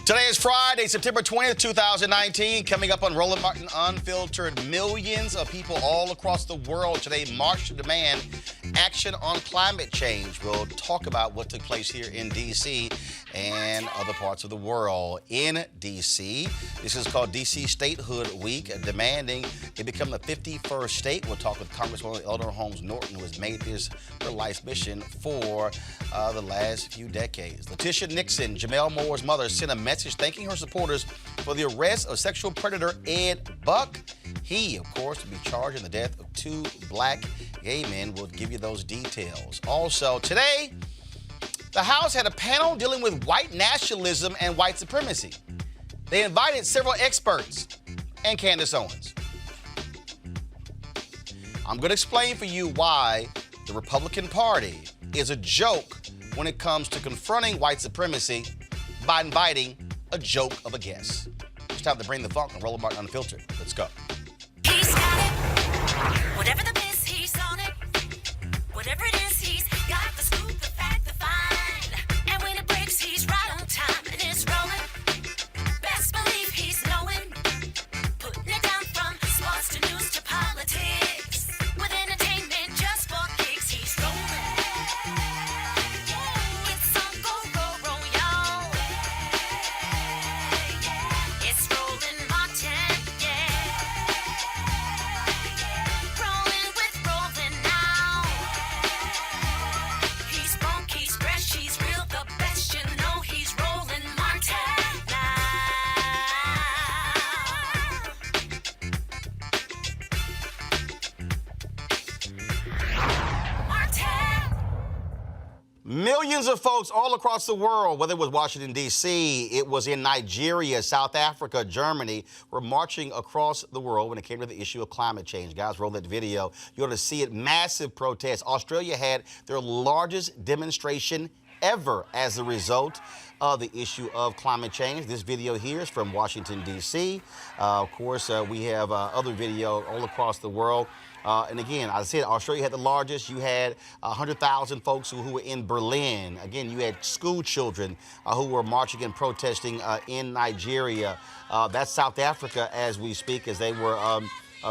Today is Friday, September 20th, 2019. Coming up on Roland Martin Unfiltered, millions of people all across the world today march to demand action on climate change. We'll talk about what took place here in D.C. and other parts of the world. In D.C., this is called D.C. Statehood Week, demanding it become the 51st state. We'll talk with Congresswoman Eleanor Holmes Norton, who has made this her life's mission for the last few decades. Leticia Nixon, Gemmel Moore's mother, sent a message thanking her supporters for the arrest of sexual predator Ed Buck. He, of course, will be charged in the death of two black gay men. We'll give you those details. Also, today, the House had a panel dealing with white nationalism and white supremacy. They invited several experts and Candace Owens. I'm going to explain for you why the Republican Party is a joke when it comes to confronting white supremacy by inviting a joke of a guest. It's time to bring the funk on Roland Martin Unfiltered. Let's go. He's got it. Whatever the biz, he's on it. Whatever it is, he's got the scoop, the fact, the find. And when it breaks, he's right on time and it's rolling. Best believe he's knowing. Putting it down from sports to news to politics. With entertainment just for kicks, he's rolling. It's on go, roll, y'all. It's Roland Martin, yeah. Rolling with Roland now. He's funk, he's fresh, he's real, the best, you know he's Roland Martin now. Martin. Millions of folks all across the world, whether it was Washington, D.C., it was in Nigeria, South Africa, Germany, were marching across the world when it came to the issue of climate change. Guys, roll that video. You ought to see it. Massive protests. Australia had their largest demonstration ever as a result of the issue of climate change. This video here is from Washington, D.C. Of course, we have other video all across the world. And again, I said Australia had the largest. You had 100,000 folks who were in Berlin. Again, you had school children who were marching and protesting in Nigeria. That's South Africa as we speak, as they were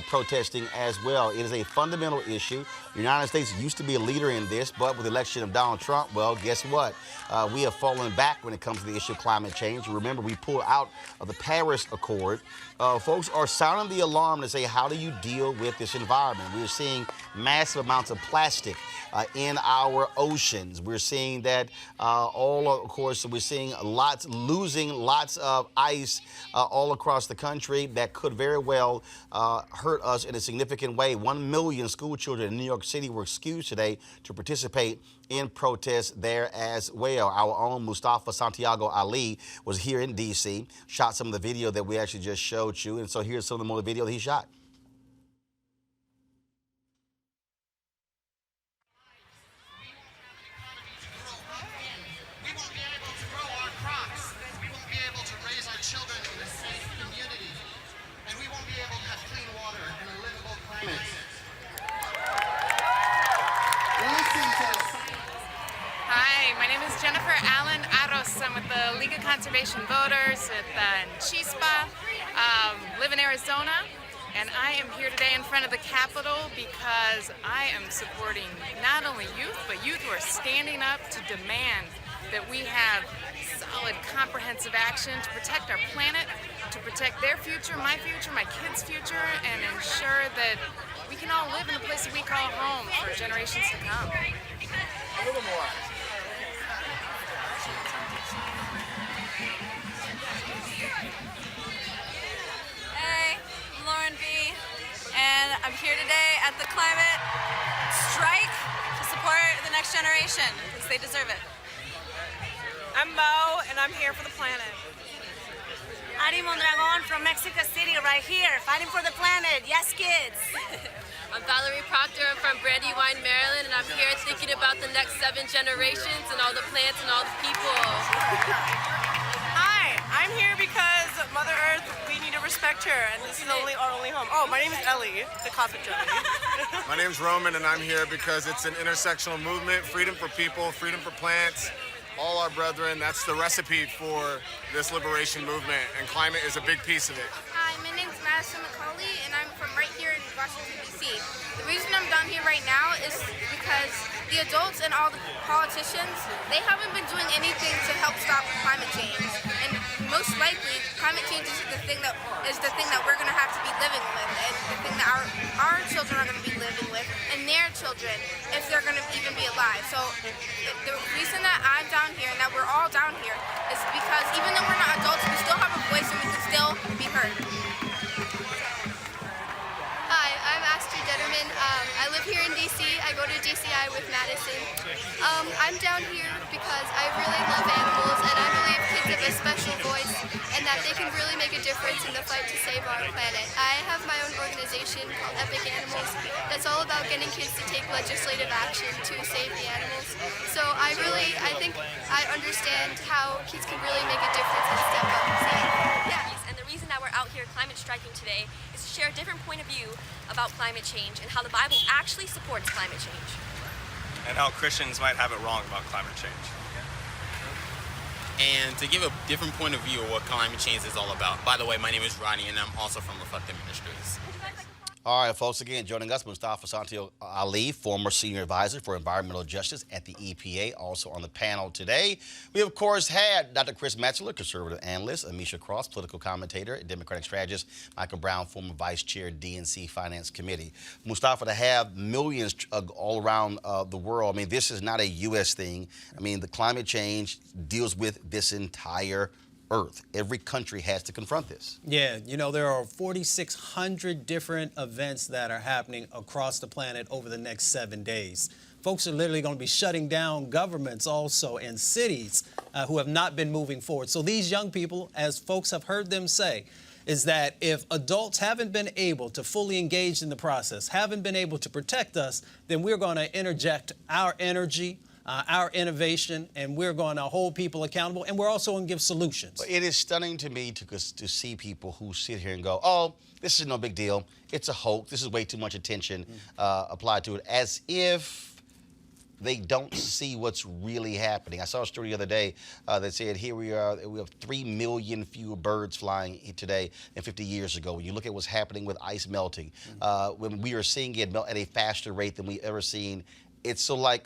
protesting as well. It is a fundamental issue. The United States used to be a leader in this, but with the election of Donald Trump, well, guess what? We have fallen back when it comes to the issue of climate change. Remember, we pulled out of the Paris Accord. Folks are sounding the alarm to say, how do you deal with this environment? We're seeing massive amounts of plastic in our oceans. We're seeing that of course, we're seeing losing lots of ice all across the country that could very well hurt us in a significant way. 1 million school children in New York City were excused today to participate in protests there as well. Our own Mustafa Santiago Ali was here in D.C., shot some of the video that we actually just showed you, and so here's some of the more video that he shot. We won't be able to grow our crops. We won't be able to raise our children in a safe community. And we won't be able to have clean water and a livable climate. Listen to the Hi, my name is Jennifer Allen Aros. I'm with the League of Conservation Voters at Chispa, live in Arizona, and I am here today in front of the Capitol because I am supporting not only youth, but youth who are standing up to demand that we have solid, comprehensive action to protect our planet, to protect their future, my kids' future, and ensure that we can all live in a place that we call home for generations to come. a little more. Hey, I'm Lauren B. And I'm here today at the climate strike to support the next generation because they deserve it. I'm Mo, and I'm here for the planet. Ari Mondragon from Mexico City, right here, fighting for the planet. Yes, kids. I'm Valerie Proctor. I'm from Brandywine, Maryland, and I'm here thinking about the next 7 generations and all the plants and all the people. Hi, I'm here because Mother Earth, we need to respect her, and this is our only home. Oh, my name is Ellie, the cosmic junkie. My name's Roman, and I'm here because it's an intersectional movement, freedom for people, freedom for plants, all our brethren. That's the recipe for this liberation movement, and climate is a big piece of it. Hi, my name's Madison McCauley, and I'm from right here in Washington, D.C. The reason I'm down here right now is because the adults and all the politicians, they haven't been doing anything to help stop climate change. And most likely, climate change is the thing that we're going to have to be living with, and the thing that our children are going to be living with, and their children, if they're going to even be alive. So the reason that I'm down here and that we're all down here is because even though we're not adults, we still have a voice and we can still be heard. Hi, I'm Astrid Detterman. I live here in DC. I go to DCI with Madison. I'm down here because I really love animals, and I believe kids have a special voice and that they can really make a difference in the fight to save our planet. I have my own organization called Epic Animals that's all about getting kids to take legislative action to save the animals. So I think I understand how kids can really make a difference and step up. So, yeah. And the reason that we're out here climate striking today is to share a different point of view about climate change and how the Bible actually supports climate change. And how Christians might have it wrong about climate change. And to give a different point of view of what climate change is all about. By the way, my name is Ronnie, and I'm also from Reflective Ministries. All right, folks, again, joining us, Mustafa Santil Ali, former senior advisor for environmental justice at the EPA, also on the panel today. We, of course, had Dr. Chris Metzler, conservative analyst, Amisha Cross, political commentator, and Democratic strategist, Michael Brown, former vice chair, DNC Finance Committee. Mustafa, to have millions all around the world, I mean, this is not a U.S. thing. I mean, the climate change deals with this entire Earth. Every country has to confront this. Yeah, you know, there are 4,600 different events that are happening across the planet over the next 7 days. Folks are literally going to be shutting down governments also and cities who have not been moving forward. So these young people, as folks have heard them say, is that if adults haven't been able to fully engage in the process, haven't been able to protect us, then we're going to interject our energy, our innovation, and we're going to hold people accountable, and we're also going to give solutions. It is stunning to me to see people who sit here and go, oh, this is no big deal. It's a hoax. This is way too much attention applied to it, as if they don't see what's really happening. I saw a story the other day that said here we are, we have 3 million fewer birds flying today than 50 years ago. When you look at what's happening with ice melting, when we are seeing it melt at a faster rate than we've ever seen, it's so like,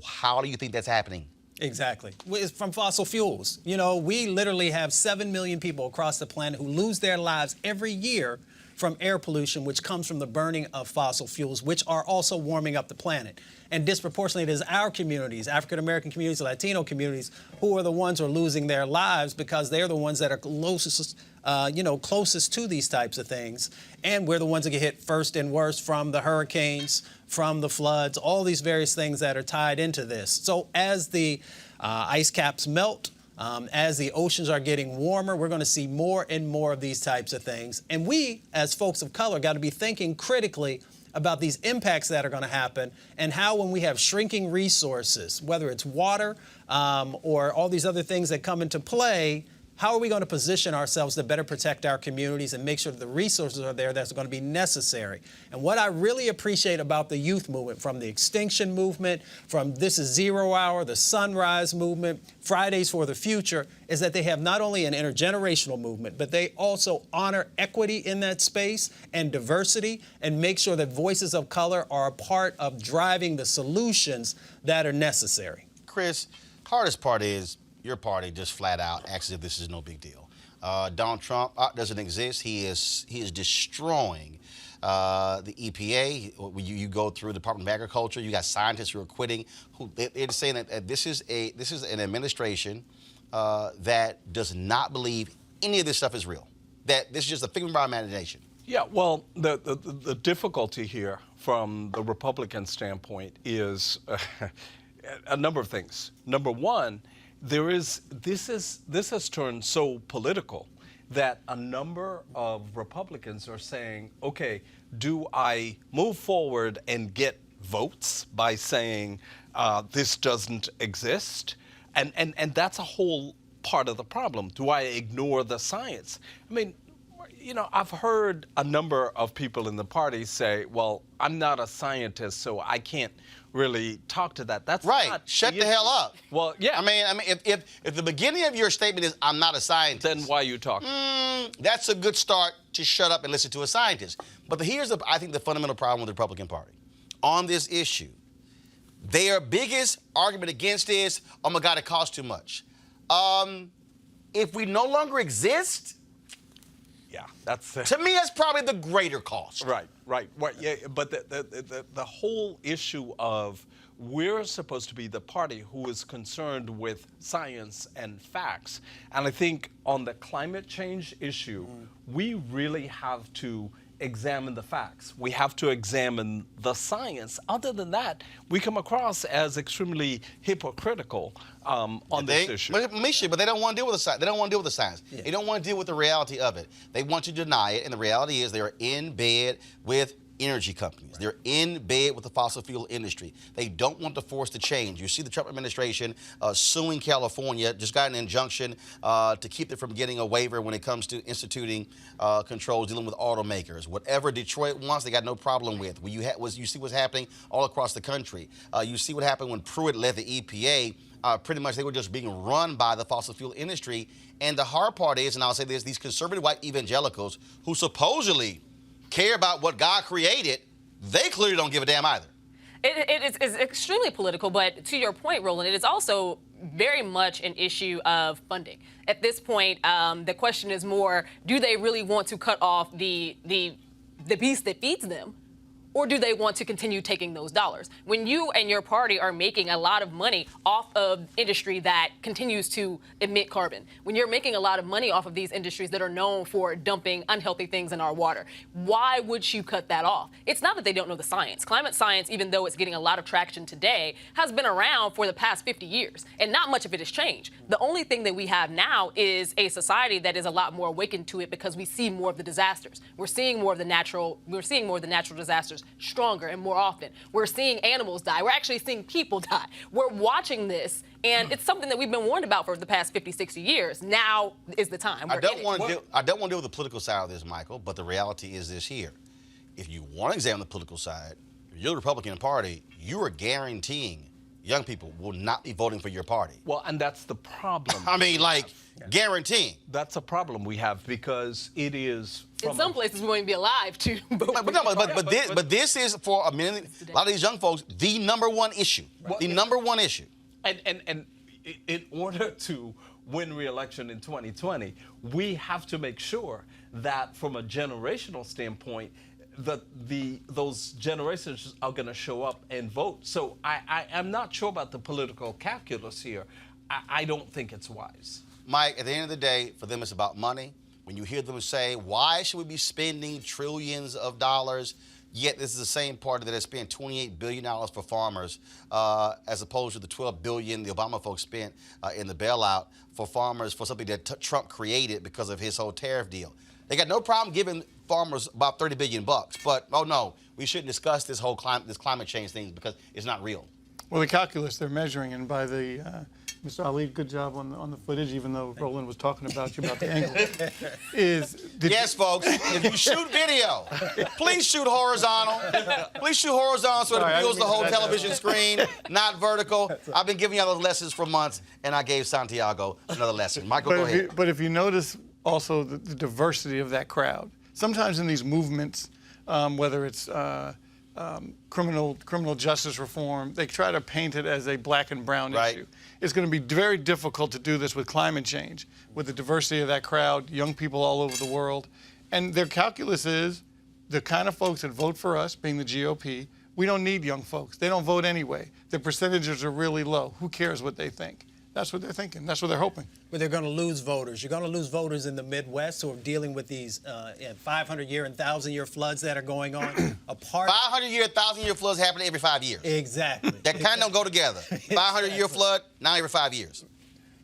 how do you think that's happening? Exactly. It's from fossil fuels. You know, we literally have 7 million people across the planet who lose their lives every year from air pollution, which comes from the burning of fossil fuels, which are also warming up the planet. And disproportionately, it is our communities, African-American communities, Latino communities, who are the ones who are losing their lives because they're the ones that are closest, closest to these types of things. And we're the ones that get hit first and worst from the hurricanes, from the floods, all these various things that are tied into this. So as the ice caps melt, as the oceans are getting warmer, we're going to see more and more of these types of things. And we, as folks of color, got to be thinking critically about these impacts that are going to happen and how when we have shrinking resources, whether it's water or all these other things that come into play, how are we going to position ourselves to better protect our communities and make sure that the resources are there that's going to be necessary? And what I really appreciate about the youth movement, from the Extinction movement, from This Is Zero Hour, the Sunrise movement, Fridays for the Future, is that they have not only an intergenerational movement, but they also honor equity in that space and diversity and make sure that voices of color are a part of driving the solutions that are necessary. Chris, hardest part is your party just flat out acts as if this is no big deal. Donald Trump doesn't exist. He is destroying the EPA. When you go through the Department of Agriculture, you got scientists who are quitting. They're saying that this is an administration that does not believe any of this stuff is real. That this is just a figment of our imagination. Yeah, well, the difficulty here from the Republican standpoint is a number of things. Number one, this has turned so political that a number of Republicans are saying, okay, do I move forward and get votes by saying this doesn't exist? And that's a whole part of the problem. Do I ignore the science? I mean, you know, I've heard a number of people in the party say, well, I'm not a scientist, so I can't really talk to that. That's right. Not Shut the hell up. Well, yeah. I mean, if the beginning of your statement is I'm not a scientist, then why are you talking? That's a good start to shut up and listen to a scientist. But here's I think the fundamental problem with the Republican Party on this issue. Their biggest argument against is, oh my God, it costs too much. If we no longer exist, yeah, that's to me that's probably the greater cost. Right. Yeah, but the whole issue of we're supposed to be the party who is concerned with science and facts, and I think on the climate change issue, we really have to examine the facts. We have to examine the science. Other than that, we come across as extremely hypocritical on this issue. But they don't want to deal with the science. They don't want to deal with the science. Yeah. They don't want to deal with the reality of it. They want to deny it, and the reality is they are in bed with energy companies. They're in bed with the fossil fuel industry. They don't want to force the change. You see the Trump administration suing California, just got an injunction to keep them from getting a waiver when it comes to instituting controls dealing with automakers. Whatever Detroit wants, they got no problem with. You see what's happening all across the country. You see what happened when Pruitt led the EPA. Pretty much they were just being run by the fossil fuel industry. And the hard part is, and I'll say this, these conservative white evangelicals who supposedly care about what God created, they clearly don't give a damn either. It's extremely political, but to your point, Roland, it is also very much an issue of funding. At this point, the question is more, do they really want to cut off the beast that feeds them? Or do they want to continue taking those dollars? When you and your party are making a lot of money off of industry that continues to emit carbon, when you're making a lot of money off of these industries that are known for dumping unhealthy things in our water, why would you cut that off? It's not that they don't know the science. Climate science, even though it's getting a lot of traction today, has been around for the past 50 years, and not much of it has changed. The only thing that we have now is a society that is a lot more awakened to it because we see more of the disasters. We're seeing more of the natural disasters stronger and more often. We're seeing animals die. We're actually seeing people die. We're watching this, and it's something that we've been warned about for the past 50, 60 years. Now is the time. I don't want to deal with the political side of this, Michael, but the reality is this here. If you want to examine the political side, if you're the Republican Party, you are guaranteeing young people will not be voting for your party. Well, and that's the problem. I mean, guaranteeing. That's a problem we have because it is. In some places, we won't even be alive to vote. But this is for a lot of these young folks the number one issue. The number one issue. And in order to win re-election in 2020, we have to make sure that from a generational standpoint, those generations are going to show up and vote. So I'm not sure about the political calculus here. I don't think it's wise. Mike, at the end of the day, for them it's about money. When you hear them say, why should we be spending trillions of dollars, yet this is the same party that has spent $28 billion for farmers as opposed to the $12 billion the Obama folks spent in the bailout for farmers for something that Trump created because of his whole tariff deal. They got no problem giving farmers about $30 billion, but oh no, we shouldn't discuss this whole climate change thing because it's not real. Well, the calculus they're measuring, and by the Mr. Ali, good job on the footage, even though Roland was talking about you about the angle. Yes, folks, if you shoot video, please shoot horizontal. Please shoot horizontal so it reveals the whole television screen, not vertical. I've been giving y'all those lessons for months, and I gave Santiago another lesson. Michael, go ahead. But if you notice also the diversity of that crowd, sometimes in these movements, whether it's criminal justice reform, they try to paint it as a black and brown issue. It's going to be very difficult to do this with climate change, with the diversity of that crowd, young people all over the world. And their calculus is the kind of folks that vote for us, being the GOP, we don't need young folks. They don't vote anyway. The percentages are really low. Who cares what they think? That's what they're thinking. That's what they're hoping. But they're going to lose voters. You're going to lose voters in the Midwest who are dealing with these 500-year and 1,000-year floods that are going on. 500-year, 1,000-year floods happen every 5 years. Exactly. That kind of don't go together. 500-year flood, now every 5 years.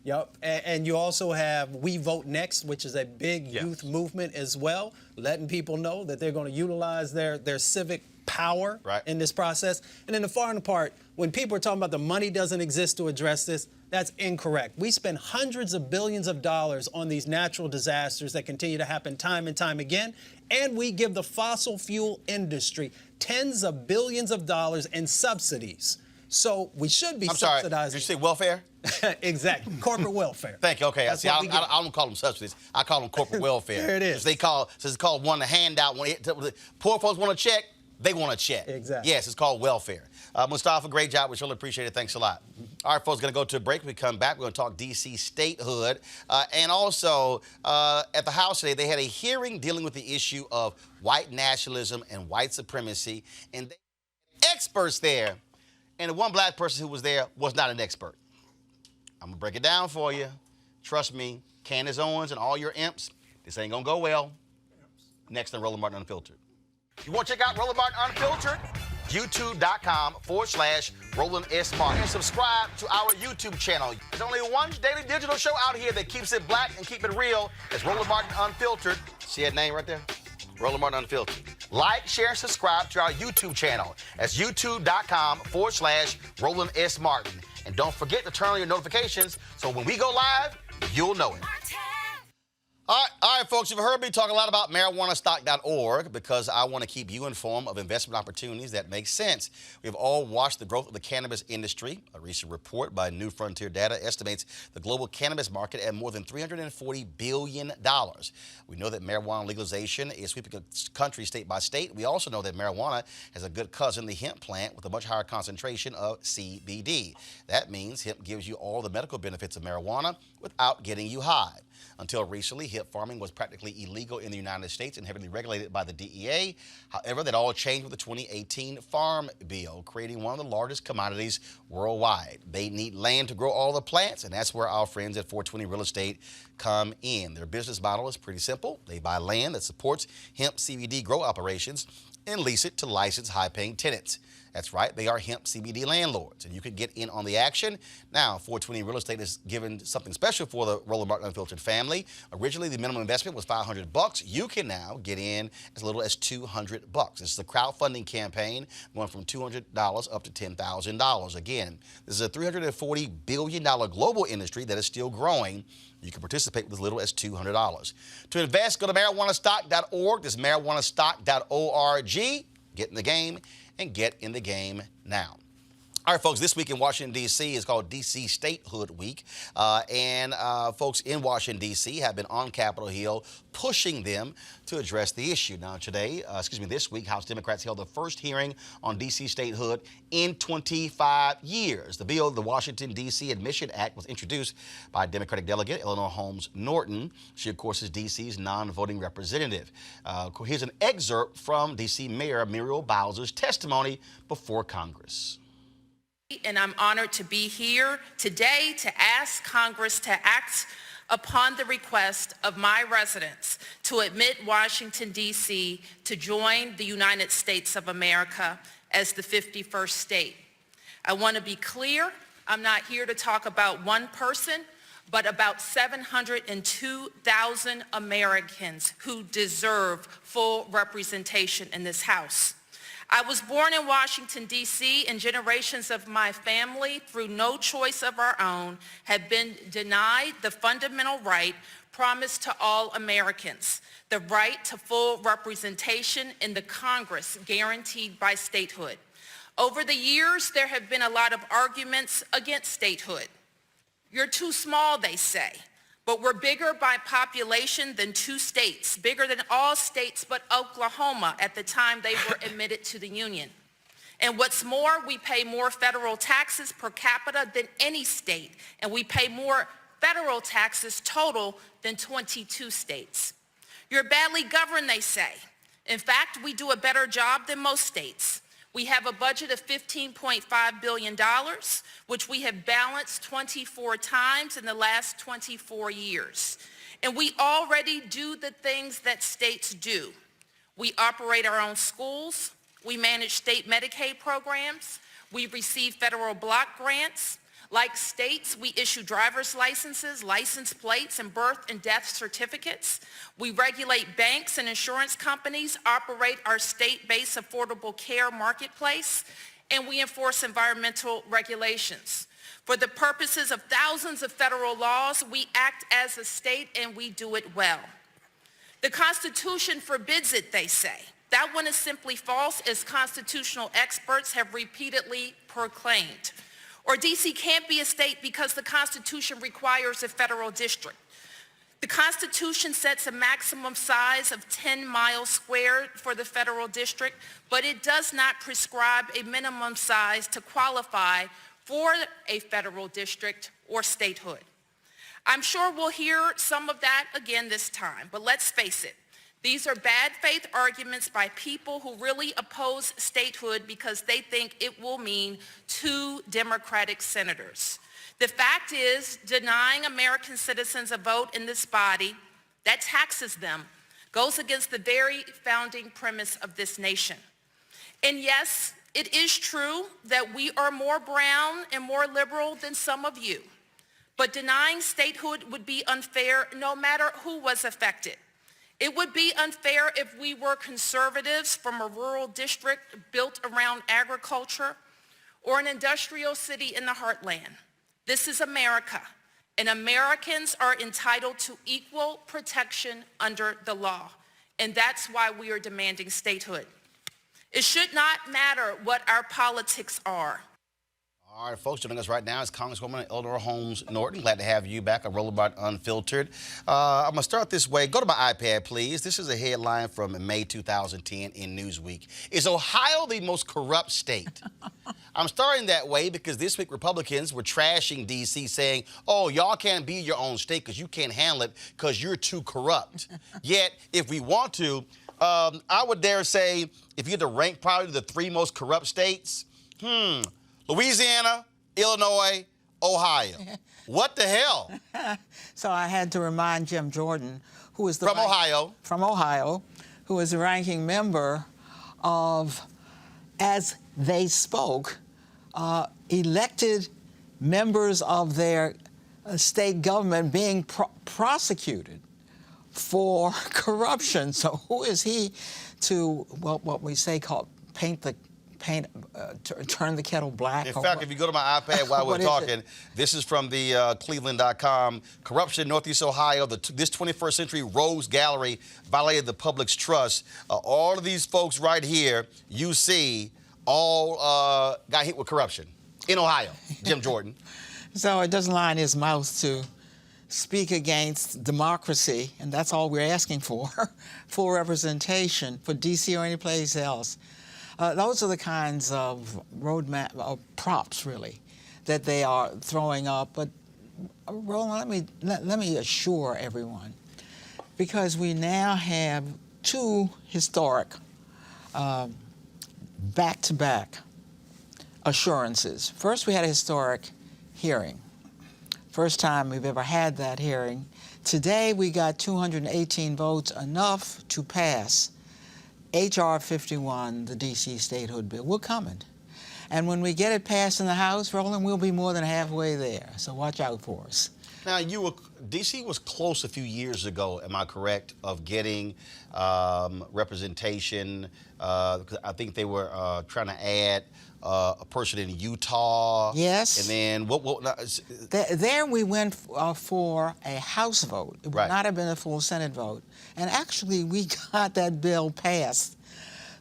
Yep. And you also have We Vote Next, which is a big youth movement as well, letting people know that they're going to utilize their civic power in this process. And then the foreign part, When people are talking about the money doesn't exist to address this, that's incorrect. We spend hundreds of billions of dollars on these natural disasters that continue to happen time and time again, and we give the fossil fuel industry tens of billions of dollars in subsidies. So we should be subsidizing. Sorry, did you say welfare? Exactly, corporate welfare. Thank you. Okay, That's see, what I we get. don't call them subsidies. I call them corporate welfare. There it is. Since it's called one handout. When poor folks want a check, they want a check. Exactly. Yes, it's called welfare. Mustafa, great job. We surely appreciate it. Thanks a lot. All right, folks, going to go to a break. When we come back, we're going to talk D.C. statehood. And also, at the House today, they had a hearing dealing with the issue of white nationalism and white supremacy. And they had experts there. And the one black person who was there was not an expert. I'm going to break it down for you. Trust me, Candace Owens and all your imps, this ain't going to go well. Next on Roland Martin Unfiltered. You want to check out Roland Martin Unfiltered? YouTube.com/Roland S. Martin. And subscribe to our YouTube channel. There's only one daily digital show out here that keeps it black and keep it real. It's Roland Martin Unfiltered. See that name right there? Roland Martin Unfiltered. Like, share, and subscribe to our YouTube channel. That's youtube.com/Roland S. Martin. And don't forget to turn on your notifications so when we go live, you'll know it. All right, folks, you've heard me talk a lot about marijuanastock.org because I want to keep you informed of investment opportunities that make sense. We've all watched the growth of the cannabis industry. A recent report by New Frontier Data estimates the global cannabis market at more than $340 billion. We know that marijuana legalization is sweeping the country state by state. We also know that marijuana has a good cousin, the hemp plant, with a much higher concentration of CBD. That means hemp gives you all the medical benefits of marijuana without getting you high. Until recently, hemp farming was practically illegal in the United States and heavily regulated by the DEA. However, that all changed with the 2018 Farm Bill, creating one of the largest commodities worldwide. They need land to grow all the plants, and that's where our friends at 420 Real Estate come in. Their business model is pretty simple. They buy land that supports hemp CBD grow operations and lease it to licensed high-paying tenants. That's right, they are hemp CBD landlords, and you could get in on the action. Now, 420 Real Estate has given something special for the Roland Martin Unfiltered family. Originally, the minimum investment was $500. You can now get in as little as $200. This is a crowdfunding campaign going from $200 up to $10,000. Again, this is a $340 billion global industry that is still growing. You can participate with as little as $200. To invest, go to marijuanastock.org. This is marijuanastock.org. Get in the game and get in the game now. All right, folks, this week in Washington, D.C. is called D.C. Statehood Week. Folks in Washington, D.C. have been on Capitol Hill pushing them to address the issue. Now, this week, House Democrats held the first hearing on D.C. statehood in 25 years. The bill, the Washington, D.C. Admission Act, was introduced by Democratic delegate Eleanor Holmes Norton. She, of course, is D.C.'s non-voting representative. Here's an excerpt from D.C. Mayor Muriel Bowser's testimony before Congress. And I'm honored to be here today to ask Congress to act upon the request of my residents to admit Washington, D.C. to join the United States of America as the 51st state. I want to be clear, I'm not here to talk about one person, but about 702,000 Americans who deserve full representation in this House. I was born in Washington, D.C., and generations of my family, through no choice of our own, have been denied the fundamental right promised to all Americans, the right to full representation in the Congress guaranteed by statehood. Over the years, there have been a lot of arguments against statehood. You're too small, they say. But we're bigger by population than 2 states, bigger than all states but Oklahoma at the time they were admitted to the Union. And what's more, we pay more federal taxes per capita than any state, and we pay more federal taxes total than 22 states. You're badly governed, they say. In fact, we do a better job than most states. We have a budget of $15.5 billion, which we have balanced 24 times in the last 24 years. And we already do the things that states do. We operate our own schools. We manage state Medicaid programs. We receive federal block grants. Like states, we issue driver's licenses, license plates, and birth and death certificates. We regulate banks and insurance companies, operate our state-based affordable care marketplace, and we enforce environmental regulations. For the purposes of thousands of federal laws, we act as a state and we do it well. The Constitution forbids it, they say. That one is simply false, as constitutional experts have repeatedly proclaimed. Or D.C. can't be a state because the Constitution requires a federal district. The Constitution sets a maximum size of 10 miles squared for the federal district, but it does not prescribe a minimum size to qualify for a federal district or statehood. I'm sure we'll hear some of that again this time, but let's face it. These are bad faith arguments by people who really oppose statehood because they think it will mean 2 Democratic senators. The fact is, denying American citizens a vote in this body that taxes them goes against the very founding premise of this nation. And yes, it is true that we are more brown and more liberal than some of you, but denying statehood would be unfair no matter who was affected. It would be unfair if we were conservatives from a rural district built around agriculture or an industrial city in the heartland. This is America, and Americans are entitled to equal protection under the law, and that's why we are demanding statehood. It should not matter what our politics are. All right, folks, joining us right now is Congresswoman Eleanor Holmes Norton. Glad to have you back on Roland Unfiltered. I'm going to start this way. Go to my iPad, please. This is a headline from May 2010 in Newsweek. Is Ohio the most corrupt state? I'm starting that way because this week Republicans were trashing D.C., saying, oh, y'all can't be your own state because you can't handle it because you're too corrupt. Yet, if we want to, I would dare say, if you had to rank probably the 3 most corrupt states, Louisiana, Illinois, Ohio. What the hell? So I had to remind Jim Jordan, who is from Ohio, who is the ranking member of, as they spoke, elected members of their state government being prosecuted for corruption. So who is he to, well, what we say called turn the kettle black? In fact, if you go to my iPad while we're talking, this is from the Cleveland.com. Corruption in Northeast Ohio. This 21st century Rose Gallery violated the public's trust. All of these folks right here, you see, all got hit with corruption in Ohio. Jim Jordan. So it doesn't lie in his mouth to speak against democracy, and that's all we're asking for, full representation for D.C. or any place else. Those are the kinds of roadmap or props, really, that they are throwing up. But Roland, let me assure everyone, because we now have 2 historic back-to-back assurances. First, we had a historic hearing. First time we've ever had that hearing. Today, we got 218 votes, enough to pass H.R. 51, the D.C. statehood bill. We're coming. And when we get it passed in the House, Roland, we'll be more than halfway there. So watch out for us. Now, D.C. was close a few years ago, am I correct, of getting representation. Because I think they were trying to add a person in Utah. Yes. And then There we went for a House vote. It would not have been a full Senate vote. And actually, we got that bill passed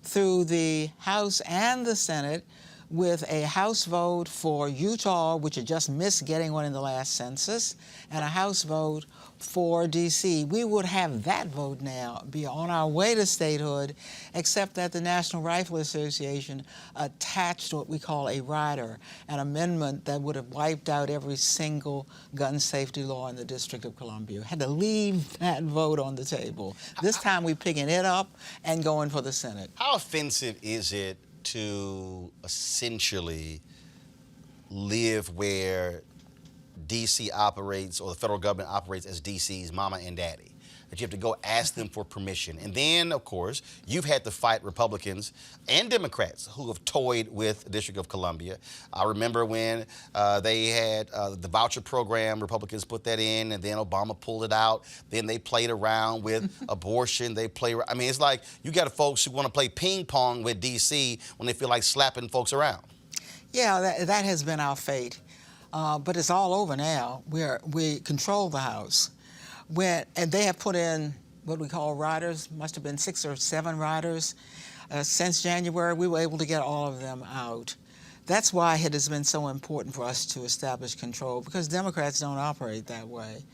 through the House and the Senate with a House vote for Utah, which had just missed getting one in the last census, and a House vote for D.C. We would have that vote now, be on our way to statehood, except that the National Rifle Association attached what we call a rider, an amendment that would have wiped out every single gun safety law in the District of Columbia. Had to leave that vote on the table. This time we're picking it up and going for the Senate. How offensive is it to essentially live where D.C. operates, or the federal government operates as D.C.'s mama and daddy? That you have to go ask them for permission. And then, of course, you've had to fight Republicans and Democrats who have toyed with the District of Columbia. I remember when they had the voucher program, Republicans put that in, and then Obama pulled it out. Then they played around with abortion. I mean, it's like you got folks who want to play ping pong with D.C. when they feel like slapping folks around. Yeah, that has been our fate. But it's all over now. We control the House. And they have put in what we call riders, must have been 6 or 7 riders. Since January, we were able to get all of them out. That's why it has been so important for us to establish control, because Democrats don't operate that way.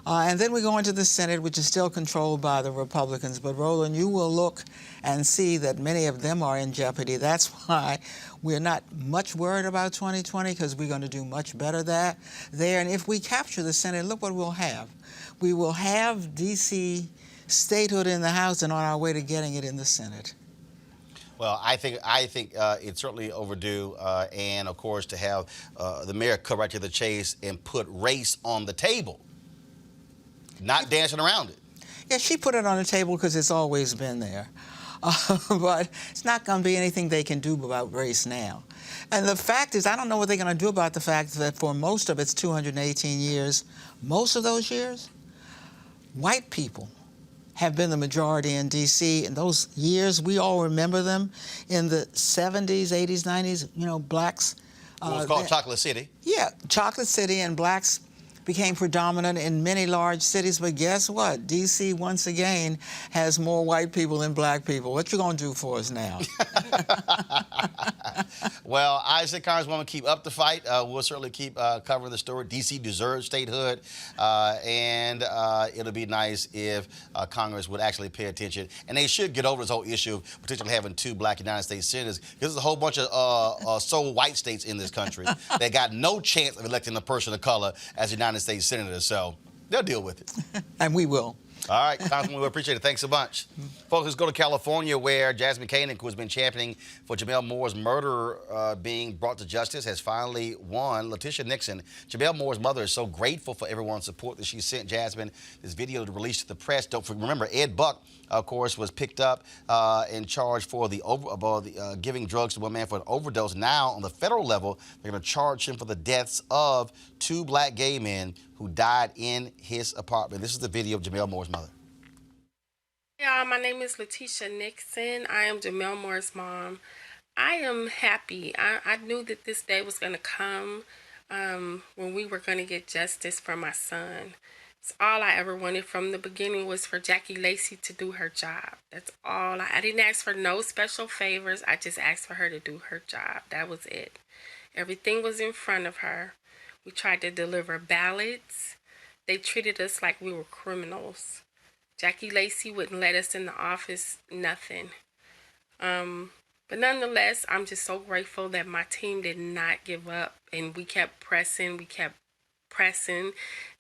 And then we go into the Senate, which is still controlled by the Republicans. But Roland, you will look and see that many of them are in jeopardy. That's why we're not much worried about 2020, because we're going to do much better there. And if we capture the Senate, look what we'll have. We will have D.C. statehood in the House and on our way to getting it in the Senate. Well, I think it's certainly overdue, and of course to have the mayor cut right to the chase and put race on the table, not dancing around it. Yeah, she put it on the table because it's always been there, but it's not going to be anything they can do about race now. And the fact is, I don't know what they're going to do about the fact that for most of its 218 years, most of those years, white people have been the majority in D.C. In those years, we all remember them in the 70s, 80s, 90s, you know, blacks. It was called Chocolate City. Yeah, Chocolate City, and blacks became predominant in many large cities. But guess what? D.C. once again has more white people than black people. What you gonna do for us now? Well, I say, Congresswoman, keep up the fight. We'll certainly keep covering the story. D.C. deserves statehood, and it'll be nice if Congress would actually pay attention. And they should get over this whole issue of potentially having 2 black United States senators. There's a whole bunch of sole white states in this country that got no chance of electing a person of color as United States senator. So they'll deal with it. And we will. All right, Congressman, we appreciate it. Thanks so much. Folks, let's go to California, where Jasmine Koenig, who has been championing for Gemmel Moore's murder being brought to justice, has finally won. Leticia Nixon, Gemmel Moore's mother, is so grateful for everyone's support that she sent Jasmine this video to release to the press. Don't remember, Ed Buck, of course, was picked up and charged for giving drugs to one man for an overdose. Now, on the federal level, they're going to charge him for the deaths of 2 black gay men who died in his apartment. This is the video of Gemmel Moore's mother. Y'all, my name is Leticia Nixon. I am Gemmel Moore's mom. I am happy. I knew that this day was going to come when we were going to get justice for my son. It's all I ever wanted from the beginning was for Jackie Lacey to do her job. That's all. I didn't ask for no special favors. I just asked for her to do her job. That was it. Everything was in front of her. We tried to deliver ballots. They treated us like we were criminals. Jackie Lacey wouldn't let us in the office, nothing. But nonetheless, I'm just so grateful that my team did not give up, and we kept pressing.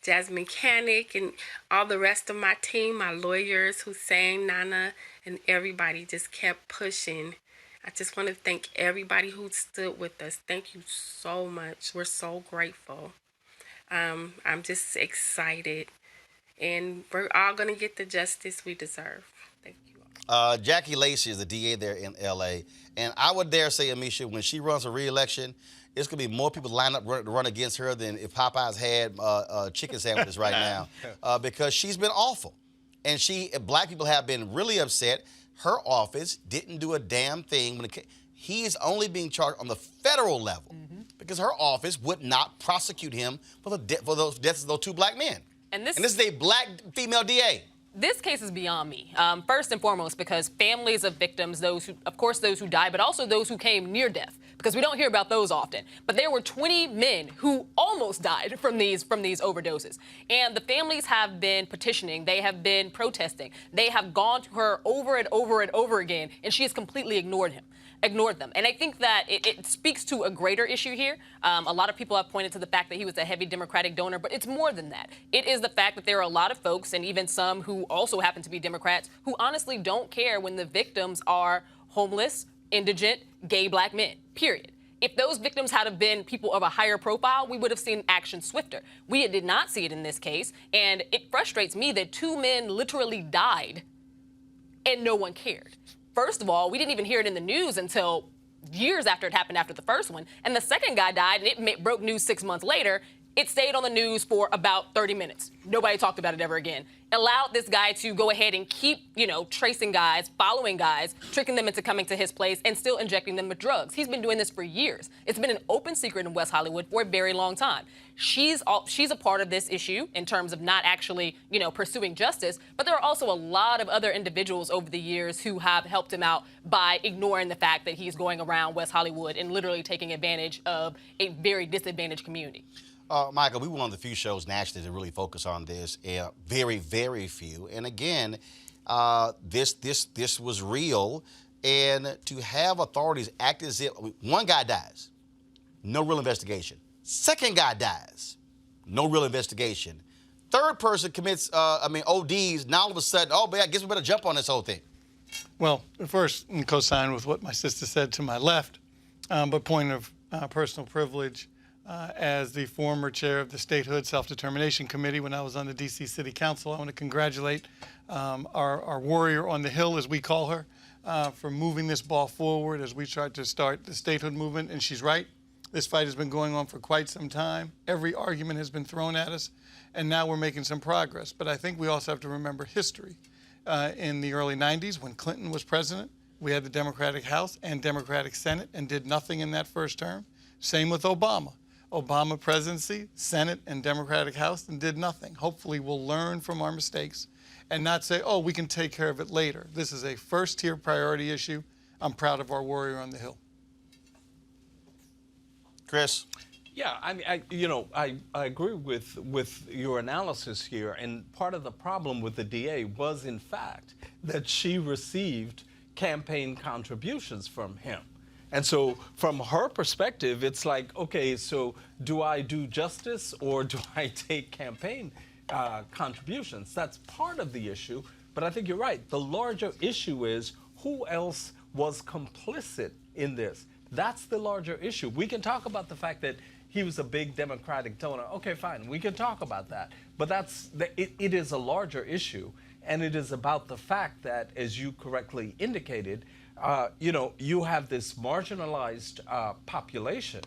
Jasmine Koenig and all the rest of my team, my lawyers, Hussein, Nana, and everybody just kept pushing. I just want to thank everybody who stood with us. Thank you so much. We're so grateful. I'm just excited. And we're all going to get the justice we deserve. Thank you. Jackie Lacey is the DA there in L.A. And I would dare say, Amisha, when she runs a re-election, it's going to be more people lined up to run against her than if Popeyes had chicken sandwiches right now. Because she's been awful. And black people have been really upset. Her office didn't do a damn thing. He is only being charged on the federal level because her office would not prosecute him for those deaths of those 2 black men. And this is a black female DA. This case is beyond me. First and foremost, because families of victims, those who died, but also those who came near death, because we don't hear about those often. But there were 20 men who almost died from these overdoses. And the families have been petitioning. They have been protesting. They have gone to her over and over and over again, and she has completely ignored them. And I think that it speaks to a greater issue here. A lot of people have pointed to the fact that he was a heavy Democratic donor, but it's more than that. It is the fact that there are a lot of folks, and even some who also happen to be Democrats, who honestly don't care when the victims are homeless, indigent, gay black men, period. If those victims had have been people of a higher profile, we would have seen action swifter. We did not see it in this case, and it frustrates me that 2 men literally died and no one cared. First of all, we didn't even hear it in the news until years after it happened after the first one. And the second guy died, and it broke news 6 months later. It stayed on the news for about 30 minutes. Nobody talked about it ever again. Allowed this guy to go ahead and keep, tracing guys, following guys, tricking them into coming to his place and still injecting them with drugs. He's been doing this for years. It's been an open secret in West Hollywood for a very long time. She's a part of this issue in terms of not actually, pursuing justice, but there are also a lot of other individuals over the years who have helped him out by ignoring the fact that he's going around West Hollywood and literally taking advantage of a very disadvantaged community. Michael, we were one of the few shows nationally to really focus on this. Very, very few. And again, this was real. And to have authorities act as if one guy dies, no real investigation. Second guy dies, no real investigation. Third person commits, ODs. Now all of a sudden, I guess we better jump on this whole thing. Well, first, and co-sign with what my sister said to my left, but point of personal privilege. As the former chair of the Statehood Self-Determination Committee when I was on the D.C. City Council, I want to congratulate our warrior on the Hill, as we call her, for moving this ball forward as we tried to start the statehood movement. And she's right. This fight has been going on for quite some time. Every argument has been thrown at us, and now we're making some progress. But I think we also have to remember history. In the early 90s, when Clinton was president, we had the Democratic House and Democratic Senate and did nothing in that first term. Same with Obama. Obama presidency, Senate, and Democratic House, and did nothing. Hopefully we'll learn from our mistakes and not say, we can take care of it later. This is a first-tier priority issue. I'm proud of our warrior on the Hill. Chris? Yeah, I agree with your analysis here. And part of the problem with the DA was, in fact, that she received campaign contributions from him. And so from her perspective, it's like, okay, so do I do justice or do I take campaign contributions? That's part of the issue. But I think you're right. The larger issue is who else was complicit in this? That's the larger issue. We can talk about the fact that he was a big Democratic donor. Okay, fine. We can talk about that. But it is a larger issue. And it is about the fact that, as you correctly indicated, you have this marginalized population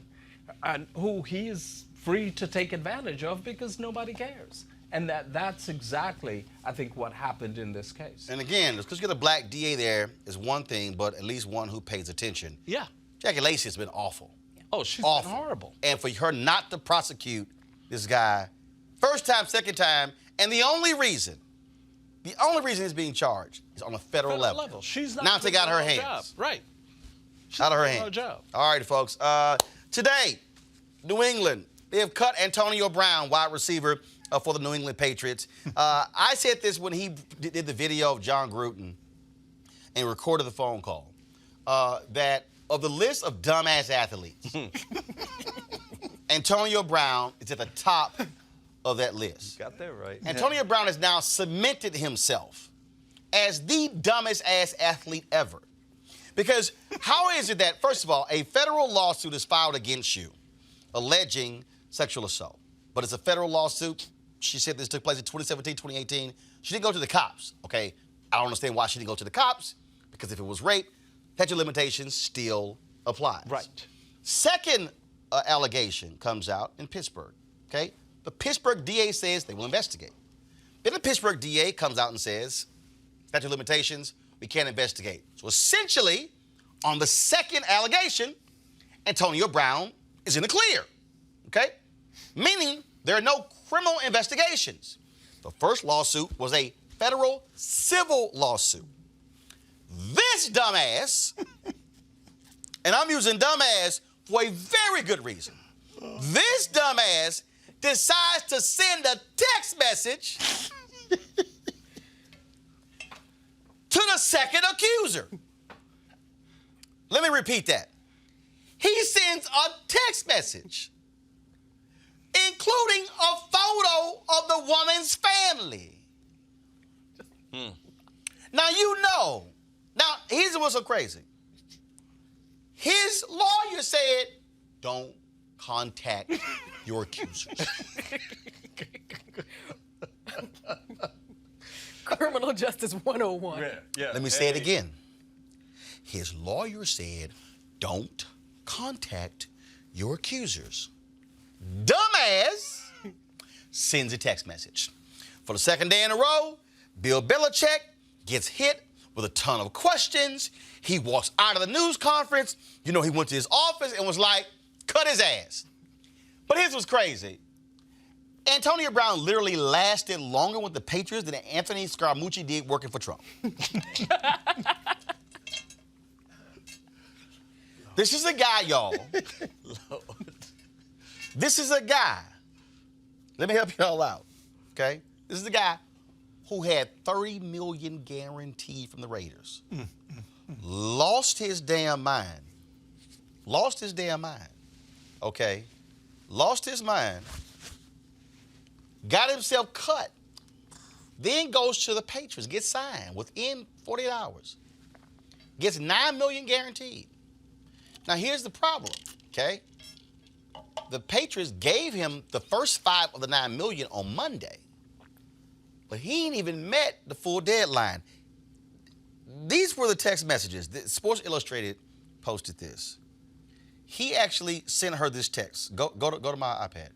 and who he is free to take advantage of because nobody cares. And that's exactly, I think, what happened in this case. And again, just because you get a black DA there is one thing, but at least one who pays attention. Yeah. Jackie Lacey has been awful. Oh, she's awful. Been horrible. And for her not to prosecute this guy, first time, second time, and the only reason he's being charged is on a federal level. She's not now take out her hands. Job. Right. She's out of her doing hands. her job. All right, folks. Today, New England, they have cut Antonio Brown, wide receiver for the New England Patriots. I said this when he did the video of John Gruden and recorded the phone call, that of the list of dumbass athletes, Antonio Brown is at the top of that list. You got that right. Antonio Brown has now cemented himself as the dumbest ass athlete ever. Because how is it that, first of all, a federal lawsuit is filed against you alleging sexual assault, but it's a federal lawsuit. She said this took place in 2017, 2018. She didn't go to the cops, okay? I don't understand why she didn't go to the cops, because if it was rape, statute of limitations still applies. Right. Second allegation comes out in Pittsburgh, okay? The Pittsburgh DA says they will investigate. Then the Pittsburgh DA comes out and says, statute of limitations, we can't investigate. So essentially, on the second allegation, Antonio Brown is in the clear, okay? Meaning there are no criminal investigations. The first lawsuit was a federal civil lawsuit. This dumbass, and I'm using dumbass for a very good reason. This dumbass decides to send a text message to the second accuser. Let me repeat that. He sends a text message, including a photo of the woman's family. Now, now here's what's so crazy. His lawyer said, don't contact your accusers. Criminal Justice 101. Yeah. Let me say it again. His lawyer said, don't contact your accusers. Dumbass sends a text message. For the second day in a row, Bill Belichick gets hit with a ton of questions. He walks out of the news conference. You know, he went to his office and was like, cut his ass. But here's what's crazy. Antonio Brown literally lasted longer with the Patriots than Anthony Scaramucci did working for Trump. This is a guy, y'all. This is a guy. Let me help y'all out, okay? This is a guy who had $30 million guaranteed from the Raiders. Lost his damn mind. Lost his damn mind, okay? Lost his mind. Got himself cut. Then goes to the Patriots, gets signed within 48 hours. Gets $9 million guaranteed. Now, here's the problem, okay? The Patriots gave him the first 5 of the $9 million on Monday, but he ain't even met the full deadline. These were the text messages. Sports Illustrated posted this. He actually sent her this text. Go to my iPad.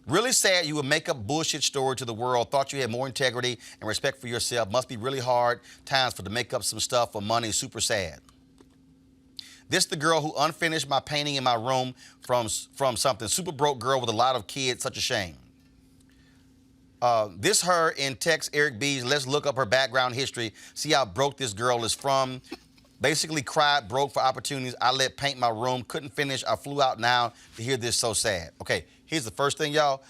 Really sad you would make up bullshit story to the world. Thought you had more integrity and respect for yourself. Must be really hard times for to make up some stuff for money. Super sad. This the girl who unfinished my painting in my room from something. Super broke girl with a lot of kids. Such a shame. This her in text Eric B's. Let's look up her background history. See how broke this girl is from. Basically cried, broke for opportunities. I let paint my room. Couldn't finish. I flew out now to hear this. So sad. Okay, here's the first thing, y'all.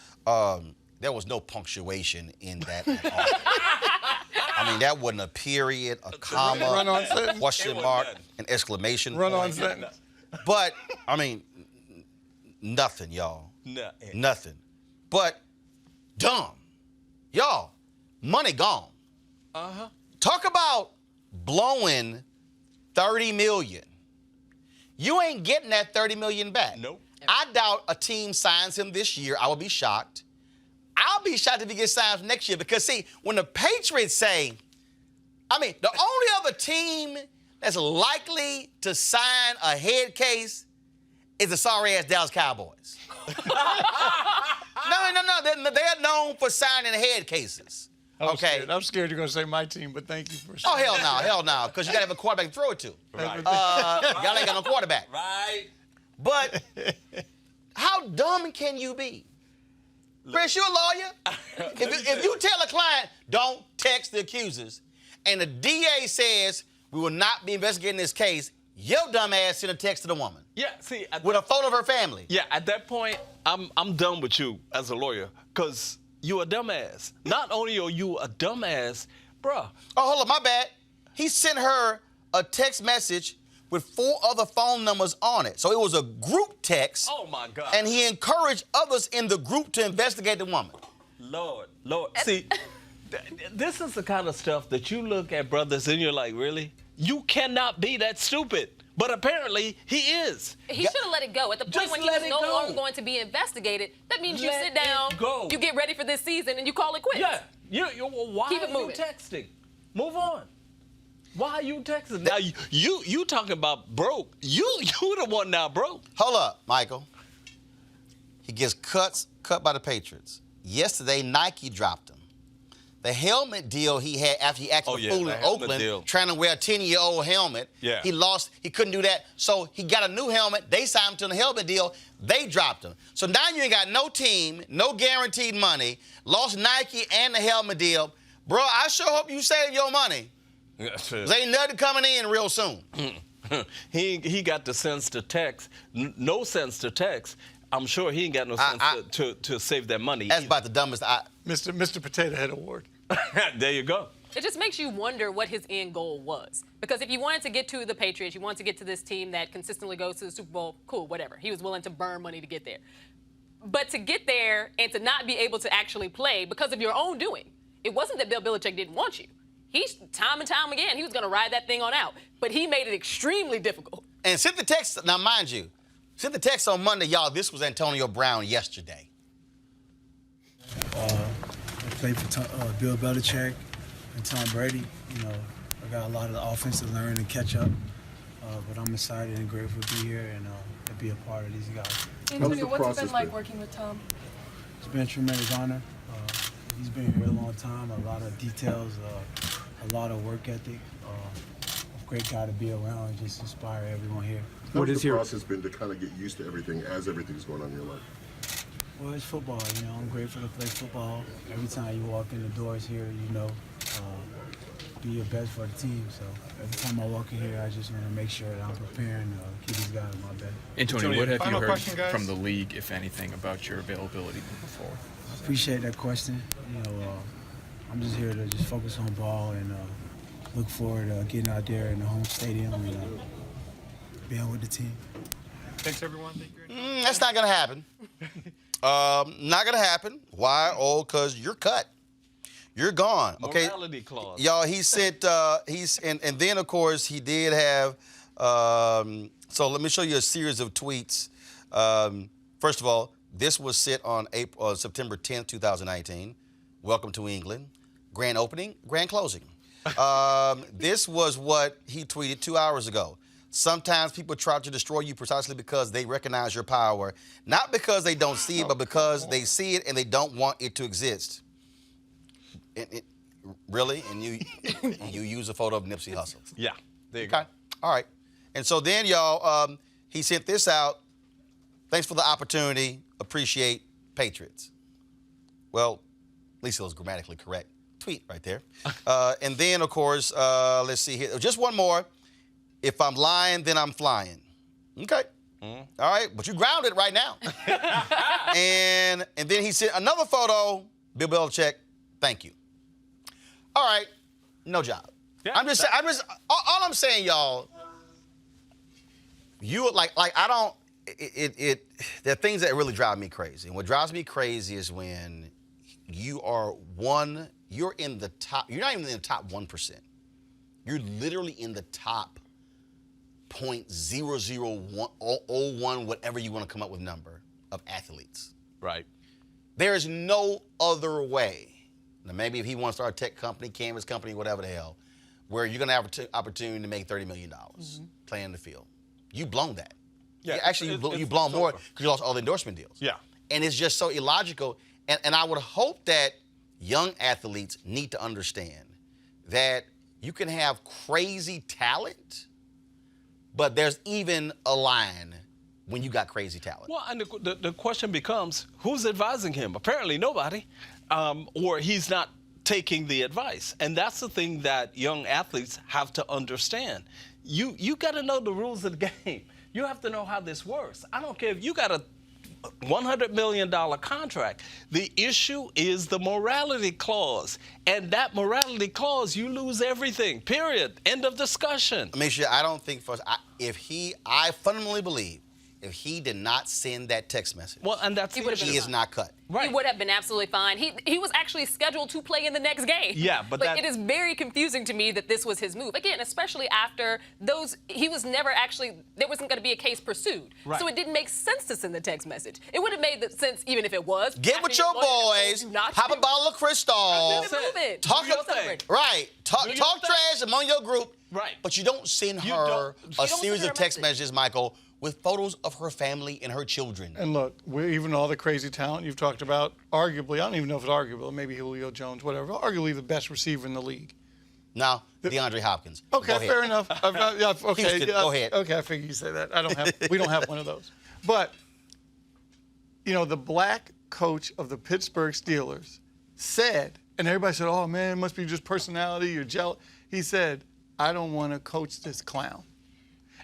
There was no punctuation in that at all. I mean, that wasn't a period, a comma, Run-on sentence. question mark, an exclamation point. Run-on sentence. But, I mean, nothing, y'all. Nothing. But dumb. Y'all, money gone. Talk about blowing $30 million. You ain't getting that $30 million back. Nope. I doubt a team signs him this year. I would be shocked. I'll be shocked if he gets signed for next year because, see, when the Patriots say, I mean, the only other team that's likely to sign a head case is the sorry-ass Dallas Cowboys. No. They're known for signing head cases. Okay. I'm scared you're going to say my team, but thank you for saying hell no, because you got to have a quarterback to throw it to. Right. Y'all ain't got no quarterback. Right. But how dumb can you be? Chris, you're a lawyer. If you tell a client, don't text the accusers, and the DA says, we will not be investigating this case, your dumb ass sent a text to the woman. Yeah, see. With a photo of her family. Yeah, at that point, I'm done with you as a lawyer, because you're a dumbass. Not only are you a dumbass, bruh. Oh, hold on, my bad. He sent her a text message with 4 other phone numbers on it. So it was a group text. Oh, my God. And he encouraged others in the group to investigate the woman. Lord. See, this is the kind of stuff that you look at brothers and you're like, really? You cannot be that stupid. But apparently, he is. He should have let it go. At the point when he was no longer going to be investigated, that means you sit down, you get ready for this season, and you call it quits. Yeah. Why Keep it are moving. you texting? Move on. Why are you texting? Now, you talking about broke. You the one now broke. Hold up, Michael. He gets cut by the Patriots. Yesterday, Nike dropped him. The helmet deal he had after he acted a fool in Oakland, trying to wear a 10-year-old helmet. Yeah. He lost. He couldn't do that. So he got a new helmet. They signed him to the helmet deal. They dropped him. So now you ain't got no team, no guaranteed money, lost Nike and the helmet deal. Bro, I sure hope you save your money. There ain't nothing coming in real soon. He got the sense to text. No sense to text. I'm sure he ain't got no sense to save that money. That's about the dumbest. Mr. Potato Head Award. There you go. It just makes you wonder what his end goal was. Because if you wanted to get to the Patriots, you wanted to get to this team that consistently goes to the Super Bowl, cool, whatever. He was willing to burn money to get there. But to get there and to not be able to actually play because of your own doing, it wasn't that Bill Belichick didn't want you. He's time and time again, he was going to ride that thing on out. But he made it extremely difficult. And sent the text, now mind you, sent the text on Monday, y'all, this was Antonio Brown yesterday. I played for Bill Belichick and Tom Brady. You know, I got a lot of the offense to learn and catch up. But I'm excited and grateful to be here and to be a part of these guys. Antonio, what's it been like working with Tom? It's been a tremendous honor. he's been here a long time. A lot of details, a lot of work ethic. A great guy to be around and just inspire everyone here. What has the process been to kind of get used to everything as everything's going on in your life? Well, it's football. You know, I'm grateful to play football. Every time you walk in the doors here, you know, do your best for the team. So every time I walk in here, I just want to make sure that I'm preparing to keep these guys on my back. Antonio, what have you heard question, from the league, if anything, about your availability moving forward? I appreciate that question. You know, I'm just here to just focus on ball and look forward to getting out there in the home stadium and being with the team. Thanks, everyone. That's not going to happen. Not going to happen. Why? Oh, because you're cut. You're gone. Okay. Morality clause. Y'all, he sent, and then, of course, he did have, so let me show you a series of tweets. First of all, this was sent on September 10th, 2019. Welcome to England. Grand opening, grand closing. This was what he tweeted 2 hours ago. Sometimes people try to destroy you precisely because they recognize your power, not because they don't see it, but because they see it and they don't want it to exist. Really? And you use a photo of Nipsey Hussle? Yeah. There you go. All right. And so then, y'all, he sent this out. Thanks for the opportunity. Appreciate Patriots. Well, at least it was grammatically correct. Tweet right there. And then, of course, let's see here. Just one more. If I'm lying, then I'm flying. Okay. All right. But you grounded right now. and then he sent another photo. Bill Belichick, thank you. All right. No job. Yeah, I'm just all I'm saying, y'all, you I don't, there are things that really drive me crazy. And what drives me crazy is when you're in the top, you're not even in the top 1%. You're literally in the top 0.001, whatever you want to come up with number of athletes. Right. There is no other way. Now, maybe if he wants to start a tech company, canvas company, whatever the hell, where you're going to have an opportunity to make $30 million playing the field. You've blown that. Yeah, you've blown more because you lost all the endorsement deals. Yeah. And it's just so illogical. And I would hope that young athletes need to understand that you can have crazy talent, but there's even a line when you got crazy talent. Well, and the question becomes, who's advising him? Apparently nobody, or he's not taking the advice. And that's the thing that young athletes have to understand. You got to know the rules of the game. You have to know how this works. I don't care if you got a $100 million contract. The issue is the morality clause. And that morality clause, you lose everything, period. End of discussion. I mean, I don't think I fundamentally believe if he did not send that text message, well, and that's he is not cut. Right. He would have been absolutely fine. He was actually scheduled to play in the next game. Yeah, but it is very confusing to me that this was his move. Again, especially after he was never actually, there wasn't going to be a case pursued. Right. So it didn't make sense to send the text message. It would have made sense even if it was. Get with your boys, pop a bottle of Cristal, talk right, talk trash among your group. Right. But you don't send her a series of text messages, Michael, with photos of her family and her children. And look, even all the crazy talent you've talked about, arguably, I don't even know if it's arguable, maybe Julio Jones, whatever, arguably the best receiver in the league. No, DeAndre Hopkins. Okay, fair enough. Okay, go ahead. Okay, I figured you say that. We don't have one of those. But, the black coach of the Pittsburgh Steelers said, and everybody said, oh man, it must be just personality, you're jealous. He said, I don't want to coach this clown.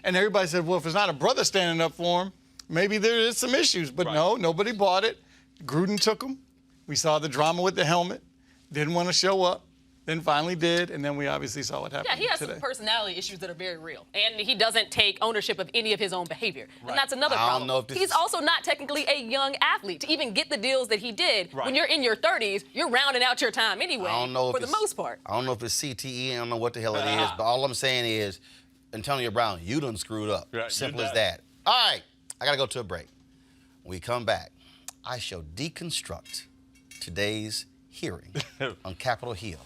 And everybody said, well, if it's not a brother standing up for him, maybe there is some issues. But no, nobody bought it. Gruden took him. We saw the drama with the helmet. Didn't want to show up. Then finally did. And then we obviously saw what happened today. Yeah, he has some personality issues that are very real. And he doesn't take ownership of any of his own behavior. Right. And that's another problem. He's also not technically a young athlete. To even get the deals that he did, when you're in your 30s, you're rounding out your time anyway, for the most part. I don't know if it's CTE. I don't know what the hell it is. But all I'm saying is, Antonio Brown, you done screwed up. Right, simple as that. All right, I got to go to a break. When we come back, I shall deconstruct today's hearing on Capitol Hill,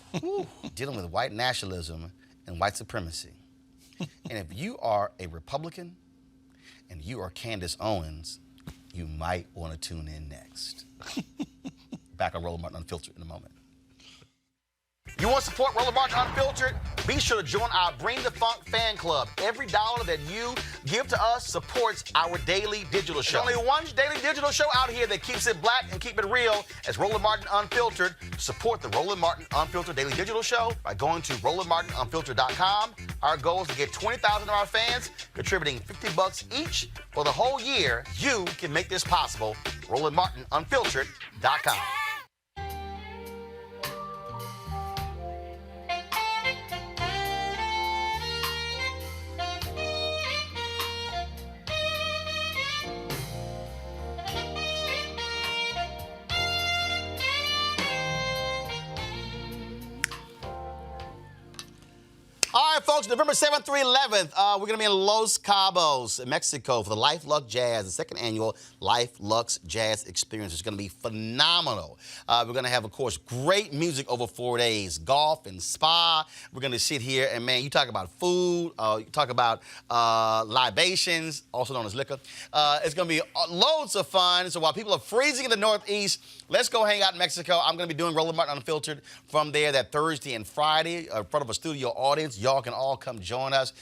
dealing with white nationalism and white supremacy. And if you are a Republican and you are Candace Owens, you might want to tune in next. Back Back on Roland Martin Unfiltered in a moment. You want to support Roland Martin Unfiltered? Be sure to join our Bring the Funk fan club. Every dollar that you give to us supports our daily digital show. There's only one daily digital show out here that keeps it black and keep it real as Roland Martin Unfiltered. Support the Roland Martin Unfiltered daily digital show by going to RolandMartinUnfiltered.com. Our goal is to get 20,000 of our fans contributing $50 each for the whole year. You can make this possible. RolandMartinUnfiltered.com. All right, folks, November 7th through 11th, we're going to be in Los Cabos, Mexico for the Luxe Jazz, the second annual Luxe Jazz experience. It's going to be phenomenal. We're going to have, of course, great music over 4 days, golf and spa. We're going to sit here and, man, you talk about food, you talk about libations, also known as liquor. It's going to be loads of fun. So while people are freezing in the Northeast, let's go hang out in Mexico. I'm going to be doing Roland Martin Unfiltered from there that Thursday and Friday in front of a studio audience. Y'all can all come join us.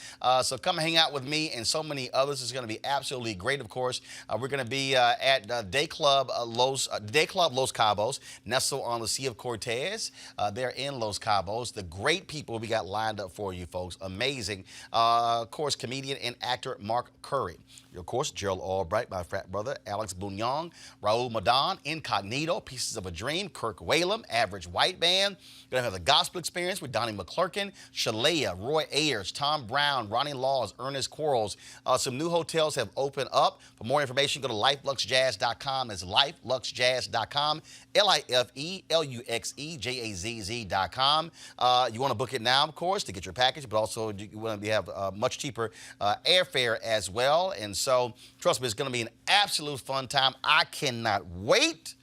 So come hang out with me and so many others. It's going to be absolutely great, of course. We're going to be at Day Club Los Cabos, nestled on the Sea of Cortez. They're in Los Cabos. The great people we got lined up for you, folks. Amazing. Of course, comedian and actor Mark Curry. Of course, Gerald Albright, my frat brother, Alex Bouillon, Raul Madan, Incognito, Pieces of a Dream, Kirk Whalum, Average White Band. We're going to have the gospel experience with Donnie McClurkin, Shalea, Roy Ayers, Tom Brown, Ronnie Laws, Ernest Quarles. Some new hotels have opened up. For more information, go to lifeluxejazz.com. That's lifeluxejazz.com, lifeluxejazz.com. You want to book it now, of course, to get your package, but also you want to have much cheaper airfare as well. And so, trust me, it's going to be an absolute fun time. I cannot wait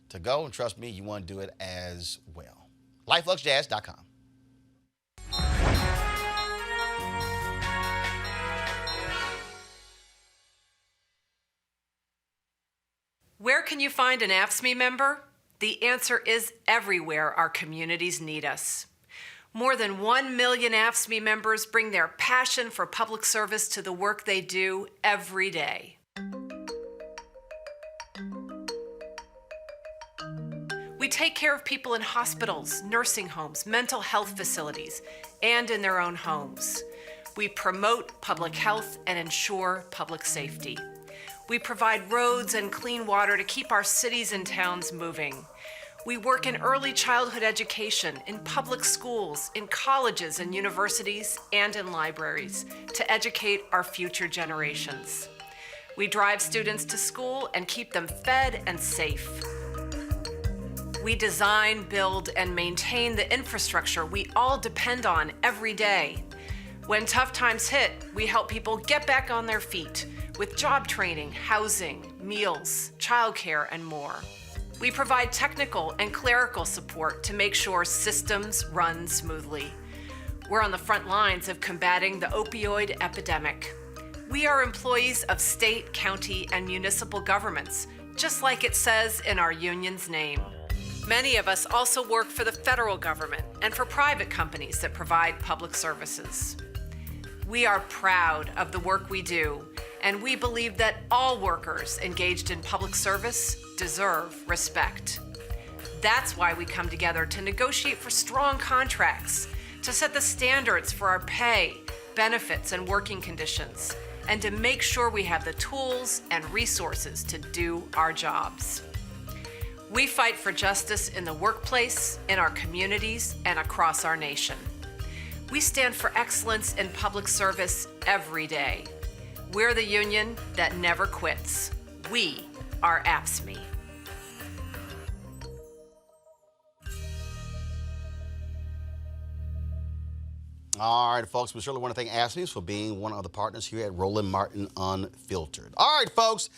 to go, and trust me, you want to do it as well. lifeluxejazz.com. Where can you find an AFSCME member? The answer is everywhere our communities need us. More than 1 million AFSCME members bring their passion for public service to the work they do every day. We take care of people in hospitals, nursing homes, mental health facilities, and in their own homes. We promote public health and ensure public safety. We provide roads and clean water to keep our cities and towns moving. We work in early childhood education, in public schools, in colleges and universities, and in libraries to educate our future generations. We drive students to school and keep them fed and safe. We design, build, and maintain the infrastructure we all depend on every day. When tough times hit, we help people get back on their feet with job training, housing, meals, childcare, and more. We provide technical and clerical support to make sure systems run smoothly. We're on the front lines of combating the opioid epidemic. We are employees of state, county, and municipal governments, just like it says in our union's name. Many of us also work for the federal government and for private companies that provide public services. We are proud of the work we do, and we believe that all workers engaged in public service deserve respect. That's why we come together to negotiate for strong contracts, to set the standards for our pay, benefits, and working conditions, and to make sure we have the tools and resources to do our jobs. We fight for justice in the workplace, in our communities, and across our nation. We stand for excellence in public service every day. We're the union that never quits. We are AFSCME. All right, folks, we certainly want to thank AFSCME for being one of the partners here at Roland Martin Unfiltered. All right, folks,